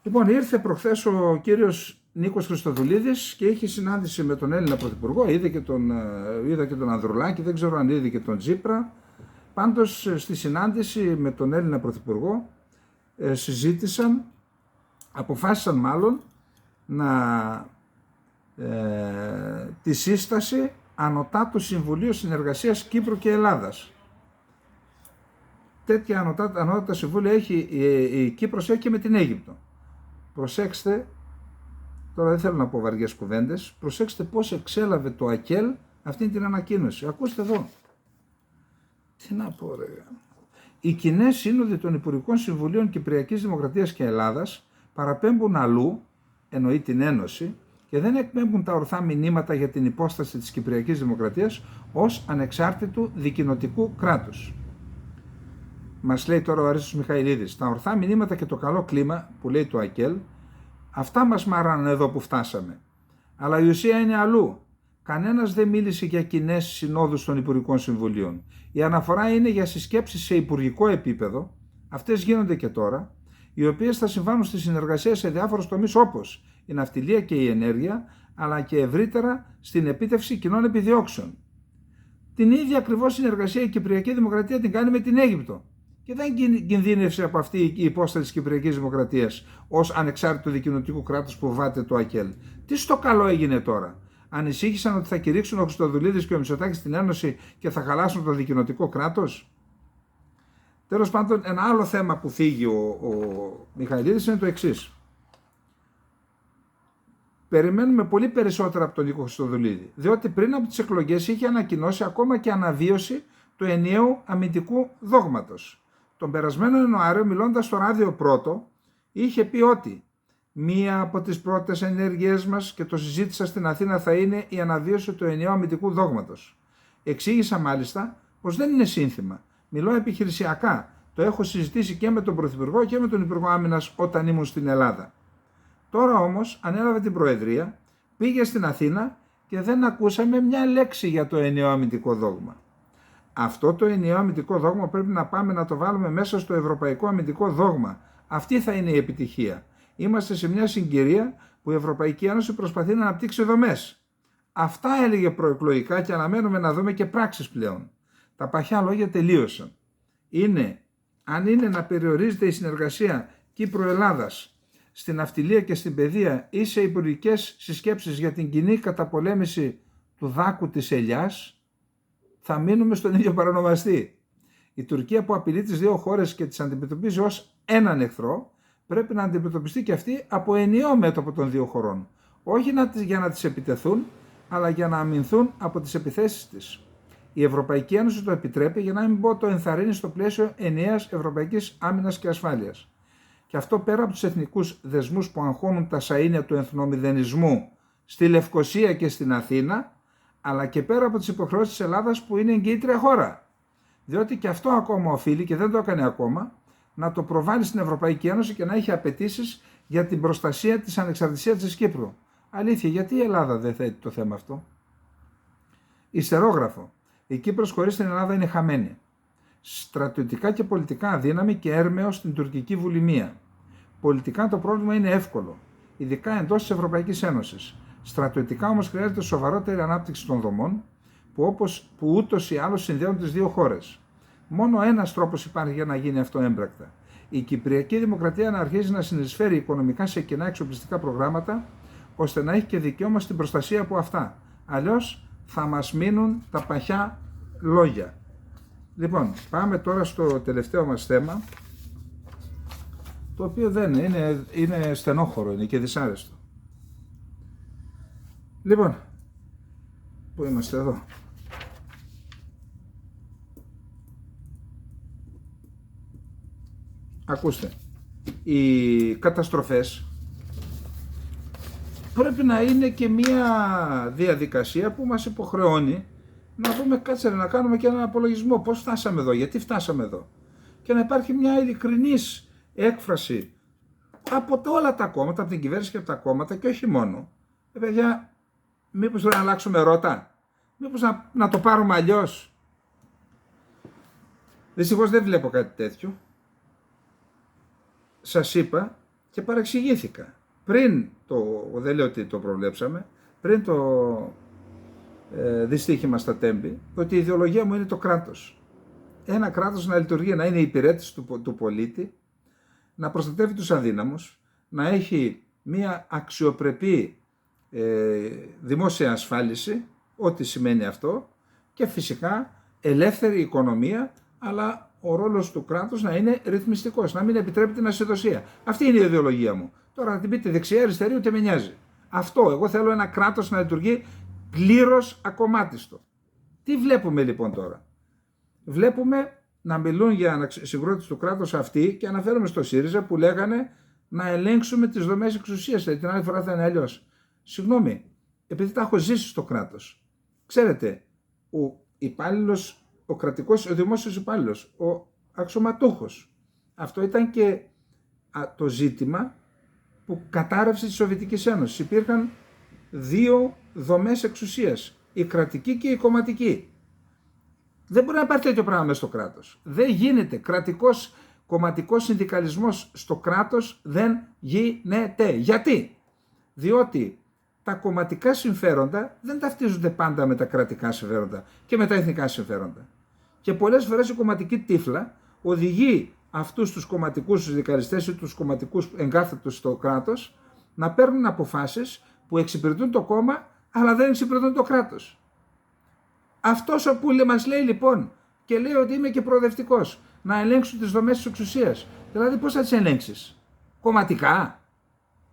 Λοιπόν, ήρθε προχθές ο κύριος Νίκος Χριστοδουλίδης και είχε συνάντηση με τον Έλληνα Πρωθυπουργό, είδε και τον Ανδρουλάκη, δεν ξέρω αν είδε και τον Τσίπρα. Πάντως στη συνάντηση με τον Έλληνα Πρωθυπουργό αποφάσισαν μάλλον τη σύσταση Ανωτάτου Συμβουλίου Συνεργασίας Κύπρου και Ελλάδας. Τέτοια ανώτατα συμβούλια έχει η Κύπρος, έχει και με την Αίγυπτο. Προσέξτε, τώρα δεν θέλω να πω βαριές κουβέντες, προσέξτε πώς εξέλαβε το ΑΚΕΛ αυτή την ανακοίνωση. Ακούστε εδώ. Τι να πω ρε. Οι κοινές σύνοδοι των Υπουργικών Συμβουλίων Κυπριακής Δημοκρατίας και Ελλάδας παραπέμπουν αλλού, εννοεί την Ένωση, και δεν εκπέμπουν τα ορθά μηνύματα για την υπόσταση της Κυπριακής Δημοκρατίας ως ανεξάρτητου δικοινοτικού κράτους. Μας λέει τώρα ο Αρίστος Μιχαηλίδης, τα ορθά μηνύματα και το καλό κλίμα που λέει το ΑΚΕΛ, αυτά μας μάρανε εδώ που φτάσαμε. Αλλά η ουσία είναι αλλού. Κανένας δεν μίλησε για κοινές συνόδους των Υπουργικών Συμβουλίων. Η αναφορά είναι για συσκέψεις σε υπουργικό επίπεδο, αυτές γίνονται και τώρα, οι οποίες θα συμβάνουν στη συνεργασία σε διάφορους τομείς όπως η ναυτιλία και η ενέργεια, αλλά και ευρύτερα στην επίτευξη κοινών επιδιώξεων. Την ίδια ακριβώς συνεργασία η Κυπριακή Δημοκρατία την κάνει με την Αίγυπτο. Και δεν κινδύνευσε από αυτή η υπόσταση της Κυπριακής Δημοκρατίας ως ανεξάρτητου δικοινοτικού κράτους που βάται το ΑΚΕΛ. Τι στο καλό έγινε τώρα? Ανησύχησαν ότι θα κηρύξουν ο Χριστοδουλίδης και ο Μητσοτάκης στην Ένωση και θα χαλάσουν το δικοινοτικό κράτος? Τέλος πάντων, ένα άλλο θέμα που θίγει ο Μιχαηλίδης είναι το εξής. Περιμένουμε πολύ περισσότερα από τον Νίκο Χριστοδουλίδη, διότι πριν από τις εκλογές είχε ανακοινώσει ακόμα και αναβίωση του ενιαίου αμυντικού δόγματος. Τον περασμένο Ιανουάριο, μιλώντας στο ράδιο Πρώτο, είχε πει ότι μία από τις πρώτες ενέργειές μας, και το συζήτησα στην Αθήνα, θα είναι η αναβίωση του ενιαίου αμυντικού δόγματος. Εξήγησα μάλιστα πως δεν είναι σύνθημα. Μιλώ επιχειρησιακά. Το έχω συζητήσει και με τον Πρωθυπουργό και με τον Υπουργό Άμυνας όταν ήμουν στην Ελλάδα. Τώρα όμως ανέλαβε την Προεδρία, πήγε στην Αθήνα και δεν ακούσαμε μια λέξη για το ενιαίο αμυντικό δόγμα. Αυτό το ενιαίο αμυντικό δόγμα πρέπει να πάμε να το βάλουμε μέσα στο ευρωπαϊκό αμυντικό δόγμα. Αυτή θα είναι η επιτυχία. Είμαστε σε μια συγκυρία που η Ευρωπαϊκή Ένωση προσπαθεί να αναπτύξει δομές. Αυτά έλεγε προεκλογικά και αναμένουμε να δούμε και πράξεις πλέον. Τα παχιά λόγια τελείωσαν. Αν είναι να περιορίζεται η συνεργασία Κύπρο-Ελλάδας στην ναυτιλία και στην παιδεία ή σε υπουργικές συσκέψεις για την κοινή καταπολέμηση του δάκου της ελιάς, θα μείνουμε στον ίδιο παρονομαστή. Η Τουρκία που απειλεί τις δύο χώρες και τις αντιμετωπίζει ως έναν εχθρό, πρέπει να αντιμετωπιστεί και αυτή από ενιαίο μέτωπο των δύο χωρών. Όχι για να τις επιτεθούν, αλλά για να αμυνθούν από τις επιθέσεις της. Η Ευρωπαϊκή Ένωση το επιτρέπει, για να μην πω το ενθαρρύνει, στο πλαίσιο ενιαίας ευρωπαϊκής άμυνας και ασφάλειας. Και αυτό πέρα από τους εθνικούς δεσμούς που αγχώνουν τα σαΐνια του εθνομηδενισμού στη Λευκοσία και στην Αθήνα, αλλά και πέρα από τις υποχρεώσεις της Ελλάδας που είναι εγγυήτρια χώρα. Διότι και αυτό ακόμα οφείλει, και δεν το έκανε ακόμα, να το προβάλλει στην Ευρωπαϊκή Ένωση και να έχει απαιτήσεις για την προστασία της ανεξαρτησίας της Κύπρου. Αλήθεια, γιατί η Ελλάδα δεν θέτει το θέμα αυτό? Ιστερόγραφο. Η Κύπρος χωρίς την Ελλάδα είναι χαμένη. Στρατιωτικά και πολιτικά αδύναμη και έρμεο στην τουρκική βουλημία. Πολιτικά το πρόβλημα είναι εύκολο, ειδικά εντός της Ευρωπαϊκής Ένωσης. Στρατιωτικά όμως χρειάζεται σοβαρότερη ανάπτυξη των δομών, που ούτως ή άλλως συνδέουν τις δύο χώρες. Μόνο ένας τρόπος υπάρχει για να γίνει αυτό έμπρακτα. Η Κυπριακή Δημοκρατία να αρχίσει να συνεισφέρει οικονομικά σε κοινά εξοπλιστικά προγράμματα, ώστε να έχει και δικαίωμα στην προστασία από αυτά. Αλλιώς θα μας μείνουν τα παχιά λόγια. Λοιπόν, πάμε τώρα στο τελευταίο μας θέμα, το οποίο δεν είναι στενόχωρο, είναι και δυσάρεστο. Λοιπόν, πού είμαστε εδώ? Ακούστε, οι καταστροφές πρέπει να είναι και μια διαδικασία που μας υποχρεώνει να δούμε, κάτσε να κάνουμε και έναν απολογισμό. Πώς φτάσαμε εδώ, γιατί φτάσαμε εδώ. Και να υπάρχει μια ειλικρινής έκφραση από όλα τα κόμματα, από την κυβέρνηση και από τα κόμματα, και όχι μόνο. Παιδιά, μήπως πρέπει να αλλάξουμε ρότα, μήπως να το πάρουμε αλλιώς. Δυστυχώς δεν βλέπω κάτι τέτοιο. Σας είπα και παρεξηγήθηκα. Πριν δεν λέω ότι το προβλέψαμε, πριν το δυστύχημα στα Τέμπη, ότι η ιδεολογία μου είναι το κράτος. Ένα κράτος να λειτουργεί, να είναι υπηρέτης του πολίτη, να προστατεύει τους αδύναμους, να έχει μία αξιοπρεπή δημόσια ασφάλιση, ό,τι σημαίνει αυτό, και φυσικά ελεύθερη οικονομία, αλλά ο ρόλος του κράτους να είναι ρυθμιστικός, να μην επιτρέπει την ασυδοσία. Αυτή είναι η ιδεολογία μου. Τώρα να την πείτε δεξιά, αριστερή, ούτε με νοιάζει. Αυτό, εγώ θέλω ένα κράτος να λειτουργεί πλήρως ακομμάτιστο. Τι βλέπουμε λοιπόν τώρα? Βλέπουμε να μιλούν για συγκρότηση του κράτους αυτοί, και αναφέρομαι στο ΣΥΡΙΖΑ που λέγανε να ελέγξουμε τις δομές εξουσίας, την άλλη φορά θα είναι αλλιώς. Συγγνώμη, επειδή τα έχω ζήσει στο κράτος. Ξέρετε, ο υπάλληλος, ο κρατικός, ο δημόσιος υπάλληλος, ο αξιωματούχος. Αυτό ήταν και το ζήτημα που κατάρρευσε τη Σοβιετική Ένωση. Υπήρχαν δύο δομές εξουσίας, η κρατική και η κομματική. Δεν μπορεί να υπάρχει τέτοιο πράγμα μέσα στο κράτος. Δεν γίνεται. Κρατικός, κομματικός συνδικαλισμός στο κράτος δεν γίνεται. Γιατί? Διότι τα κομματικά συμφέροντα δεν ταυτίζονται πάντα με τα κρατικά συμφέροντα και με τα εθνικά συμφέροντα. Και πολλές φορές η κομματική τύφλα οδηγεί αυτούς τους κομματικούς συνδικαλιστές ή τους κομματικούς εγκάθετους στο κράτος να παίρνουν αποφάσεις που εξυπηρετούν το κόμμα αλλά δεν εξυπηρετούν το κράτος. Αυτός ο που μας λέει λοιπόν και λέει ότι είμαι και προοδευτικός, να ελέγξουν τις δομές της εξουσίας. Δηλαδή πώς θα τις ελέγξεις? Κομματικά?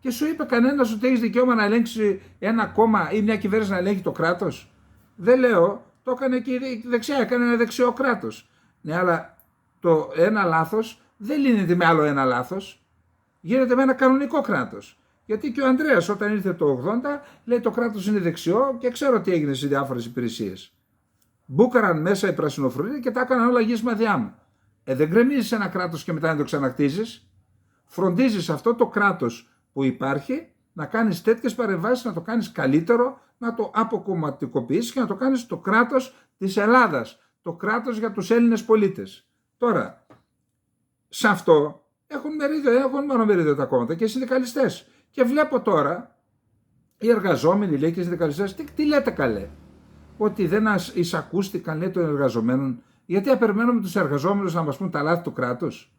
Και σου είπε κανένας ότι έχεις δικαίωμα να ελέγξει ένα κόμμα ή μια κυβέρνηση να ελέγχει το κράτος? Δεν λέω, το έκανε και η δεξιά, έκανε ένα δεξιό κράτος. Ναι, αλλά το ένα λάθος δεν λύνεται με άλλο ένα λάθος. Γίνεται με ένα κανονικό κράτος. Γιατί και ο Ανδρέας όταν ήρθε το 80 λέει το κράτος είναι δεξιό και ξέρω τι έγινε σε διάφορες υπηρεσίες. Μπούκαραν μέσα οι πρασινοφρουροί και τα έκαναν όλα γης μαδιά μου. Δεν γκρεμίζεις ένα κράτος και μετά να το ξανακτίζεις. Φροντίζεις αυτό το κράτος που υπάρχει να κάνεις τέτοιες παρεμβάσεις, να το κάνεις καλύτερο, να το αποκομματικοποιήσεις και να το κάνεις το κράτος της Ελλάδας. Το κράτος για τους Έλληνες πολίτες. Τώρα, σε αυτό έχουν μόνο μερίδιο τα κόμματα και οι συνδικαλιστές. Και βλέπω τώρα οι εργαζόμενοι, λέει, και οι συνδικαλιστές, τι λέτε καλέ? Ότι δεν εισακούστηκαν, λέει, των εργαζομένων. Γιατί απεριμένουμε τους εργαζόμενους να μας πούν τα λάθη του κράτους?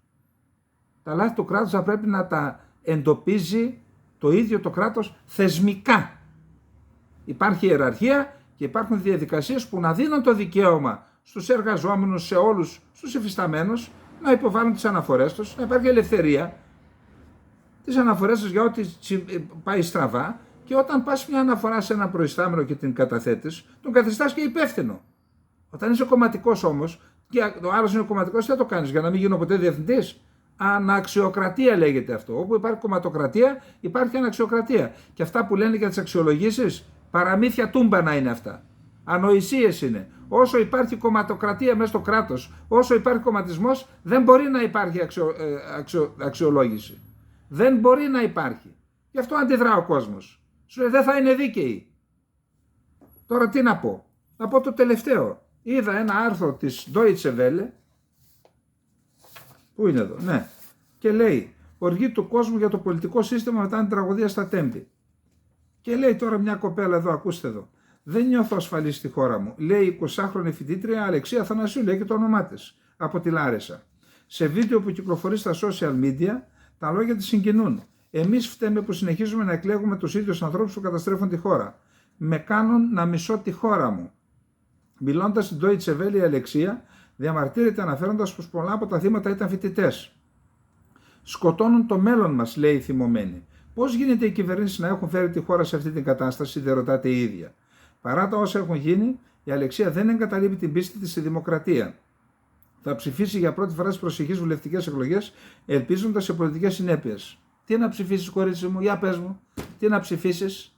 Τα λάθη του κράτους θα πρέπει να τα εντοπίζει το ίδιο το κράτος θεσμικά. Υπάρχει ιεραρχία και υπάρχουν διαδικασίες που να δίνουν το δικαίωμα στους εργαζόμενους, σε όλους, στους υφισταμένους, να υποβάλουν τις αναφορές τους, να υπάρχει ελευθερία, τις αναφορές τους για ό,τι πάει στραβά, και όταν πας μια αναφορά σε ένα προϊστάμενο και την καταθέτεις, τον καθιστάς και υπεύθυνο. Όταν είσαι κομματικός όμως, και ο άλλος είναι κομματικός, τι θα το κάνεις για να μην γίνω ποτέ διευθυντής? Αναξιοκρατία λέγεται αυτό. Όπου υπάρχει κομματοκρατία, υπάρχει αναξιοκρατία. Και αυτά που λένε για τις αξιολογήσεις, παραμύθια τούμπανα είναι αυτά. Ανοησίες είναι. Όσο υπάρχει κομματοκρατία μέσα στο κράτος, όσο υπάρχει κομματισμός, δεν μπορεί να υπάρχει αξιολόγηση. Δεν μπορεί να υπάρχει. Γι' αυτό αντιδρά ο κόσμος. Σου λέει δεν θα είναι δίκαιοι. Τώρα τι να πω? Να πω το τελευταίο. Είδα ένα άρθρο της Deutsche Welle, πού είναι εδώ, ναι, και λέει οργή του κόσμου για το πολιτικό σύστημα μετά την τραγωδία στα Τέμπη. Και λέει τώρα μια κοπέλα εδώ, ακούστε εδώ, δεν νιώθω ασφαλής στη χώρα μου. Λέει 20χρονη φοιτήτρια Αλεξία Αθανασίου, λέει και το όνομά της, από τη Λάρισα. Σε βίντεο που κυκλοφορεί στα social media, τα λόγια της συγκινούν. Εμείς φταίμε που συνεχίζουμε να εκλέγουμε τους ίδιους ανθρώπους που καταστρέφουν τη χώρα. Με κάνουν να μισώ τη χώρα μου. Μιλώντας στην Deutsche Welle, η Αλεξία διαμαρτύρεται αναφέροντας πως πολλά από τα θύματα ήταν φοιτητές. Σκοτώνουν το μέλλον μας, λέει η θυμωμένη. Πώς γίνεται οι κυβερνήσεις να έχουν φέρει τη χώρα σε αυτή την κατάσταση, δεν ρωτάτε η ίδια. Παρά τα όσα έχουν γίνει, η Αλεξία δεν εγκαταλείπει την πίστη της στη δημοκρατία. Θα ψηφίσει για πρώτη φορά στις προσεχείς βουλευτικές εκλογές, ελπίζοντας σε πολιτικές συνέπειες. Τι να ψηφίσεις, κορίτσι μου, για πες μου, τι να ψηφίσεις?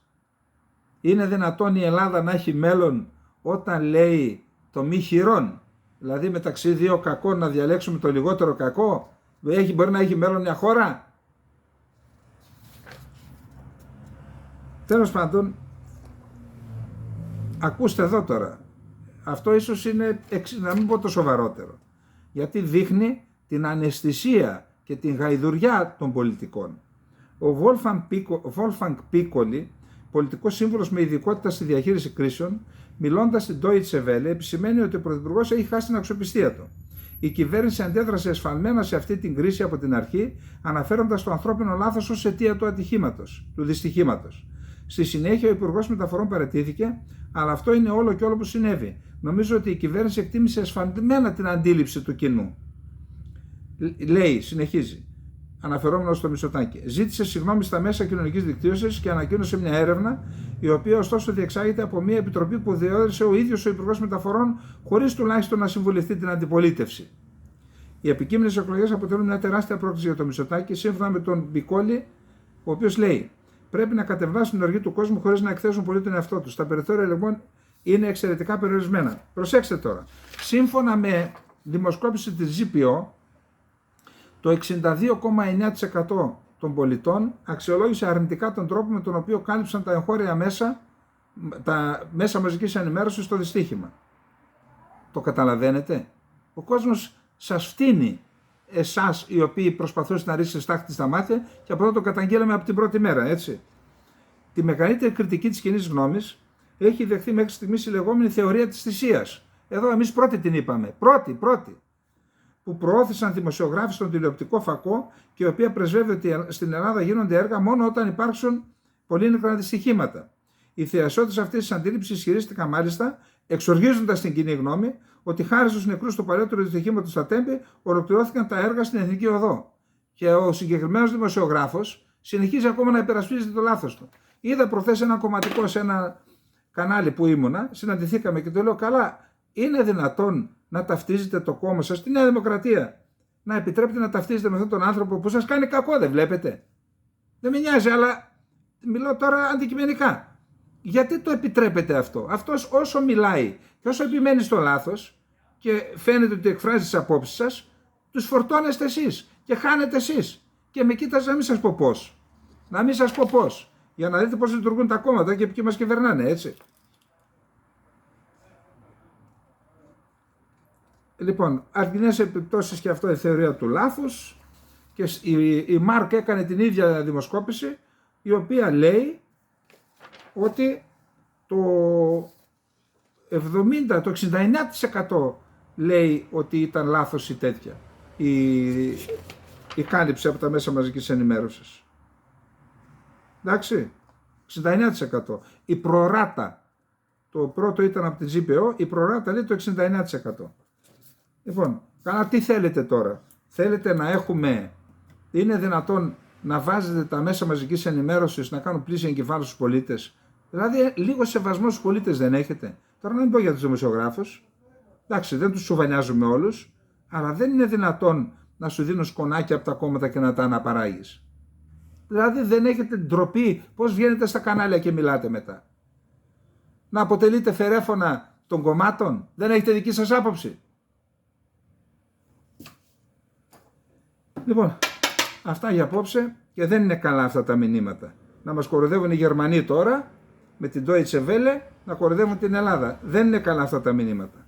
Είναι δυνατόν η Ελλάδα να έχει μέλλον όταν λέει το μη χειρόν? Δηλαδή μεταξύ δύο κακών να διαλέξουμε το λιγότερο κακό? Μπορεί να έχει μέλλον μια χώρα? Τέλος πάντων, ακούστε εδώ τώρα. Αυτό ίσως είναι, να μην πω το σοβαρότερο, γιατί δείχνει την αναισθησία και την γαϊδουριά των πολιτικών. Ο Wolfgang Piccoli, πολιτικός σύμβουλος με ειδικότητα στη διαχείριση κρίσεων, μιλώντας στην Deutsche Welle, επισημαίνει ότι ο Πρωθυπουργός έχει χάσει την αξιοπιστία του. Η κυβέρνηση αντέδρασε εσφαλμένα σε αυτή την κρίση από την αρχή, αναφέροντας το ανθρώπινο λάθος ως αιτία του δυστυχήματος. Στη συνέχεια, ο Υπουργός Μεταφορών παραιτήθηκε, αλλά αυτό είναι όλο και όλο που συνέβη. Νομίζω ότι η κυβέρνηση εκτίμησε εσφαλμένα την αντίληψη του κοινού. Λέει, συνεχίζει, αναφερόμενο στο Μητσοτάκη, ζήτησε συγγνώμη στα μέσα κοινωνικής δικτύωσης και ανακοίνωσε μια έρευνα, η οποία ωστόσο διεξάγεται από μια επιτροπή που διόρισε ο ίδιος ο Υπουργός Μεταφορών, χωρίς τουλάχιστον να συμβουλευτεί την αντιπολίτευση. Οι επικείμενες εκλογές αποτελούν μια τεράστια πρόκληση για το Μητσοτάκη, σύμφωνα με τον Μπικόλη, ο οποίος λέει: πρέπει να κατεβάσουν την οργή του κόσμου χωρίς να εκθέσουν πολύ τον εαυτό τους. Τα περιθώρια λοιπόν είναι εξαιρετικά περιορισμένα. Προσέξτε τώρα. Σύμφωνα με δημοσκόπηση της GPO, το 62,9% των πολιτών αξιολόγησε αρνητικά τον τρόπο με τον οποίο κάλυψαν τα εγχώρια μέσα, τα μέσα μαζικής ενημέρωσης στο δυστύχημα. Το καταλαβαίνετε? Ο κόσμος σας φτύνει, εσάς οι οποίοι προσπαθούσατε να ρίξετε στάχτη στα μάτια, και από εδώ το καταγγέλαμε από την πρώτη μέρα, έτσι. Τη μεγαλύτερη κριτική της κοινής γνώμης έχει δεχθεί μέχρι στιγμής η λεγόμενη θεωρία της θυσίας. Εδώ εμείς πρώτοι την είπαμε. Πρώτη. Που προώθησαν δημοσιογράφοι στον τηλεοπτικό φακό και η οποία πρεσβεύει ότι στην Ελλάδα γίνονται έργα μόνο όταν υπάρξουν πολύ νεκρά δυστυχήματα. Οι θεασότες αυτής της αντίληψης ισχυρίστηκαν μάλιστα, εξοργίζοντας την κοινή γνώμη, ότι χάρη στους νεκρούς του παλαιότερου δυστυχήματος στα Τέμπη ολοκληρώθηκαν τα έργα στην Εθνική Οδό. Και ο συγκεκριμένος δημοσιογράφος συνεχίζει ακόμα να υπερασπίζεται το λάθος του. Είδα προχθές ένα κομματικό σε ένα κανάλι που ήμουνα, συναντηθήκαμε και του λέω: καλά, είναι δυνατόν να ταυτίζετε το κόμμα σας στη Νέα Δημοκρατία, να επιτρέπετε να ταυτίζετε με αυτόν τον άνθρωπο που σας κάνει κακό, δεν βλέπετε? Δεν με νοιάζει, αλλά μιλώ τώρα αντικειμενικά. Γιατί το επιτρέπετε αυτό? Αυτός όσο μιλάει και όσο επιμένει στο λάθος και φαίνεται ότι εκφράζει τις απόψεις σας, τους φορτώνεστε εσείς και χάνετε εσείς. Και με κοίταζε να μην σας πω πώς. Να μην σας πω πώς. Για να δείτε πώς λειτουργούν τα κόμματα και ποιοι μας κυβερνάνε, έτσι. Λοιπόν, αρκετές επιπτώσεις και αυτό η θεωρία του λάθους, και η Μάρκ έκανε την ίδια δημοσκόπηση, η οποία λέει ότι το 69% λέει ότι ήταν λάθος ή τέτοια η κάλυψη από τα μέσα μαζικής ενημέρωσης. Εντάξει, 69%. Η προράτα, το πρώτο ήταν από την GPO, η προράτα λέει το 69%. Λοιπόν, καλά, τι θέλετε τώρα? Θέλετε να έχουμε, είναι δυνατόν να βάζετε τα μέσα μαζικής ενημέρωσης να κάνουν πλήση εγκεφάλου στους πολίτες? Δηλαδή, λίγο σεβασμό στους πολίτες δεν έχετε? Τώρα να μην πω για τους δημοσιογράφους. Εντάξει, δεν τους σουβανιάζουμε όλους, αλλά δεν είναι δυνατόν να σου δίνουν σκονάκια από τα κόμματα και να τα αναπαράγεις. Δηλαδή, δεν έχετε ντροπή? Πώς βγαίνετε στα κανάλια και μιλάτε μετά? Να αποτελείτε φερέφωνα των κομμάτων? Δεν έχετε δική σας άποψη? Λοιπόν, αυτά για απόψε, και δεν είναι καλά αυτά τα μηνύματα. Να μας κοροϊδεύουν οι Γερμανοί τώρα με την Deutsche Welle να κοροϊδεύουν την Ελλάδα. Δεν είναι καλά αυτά τα μηνύματα.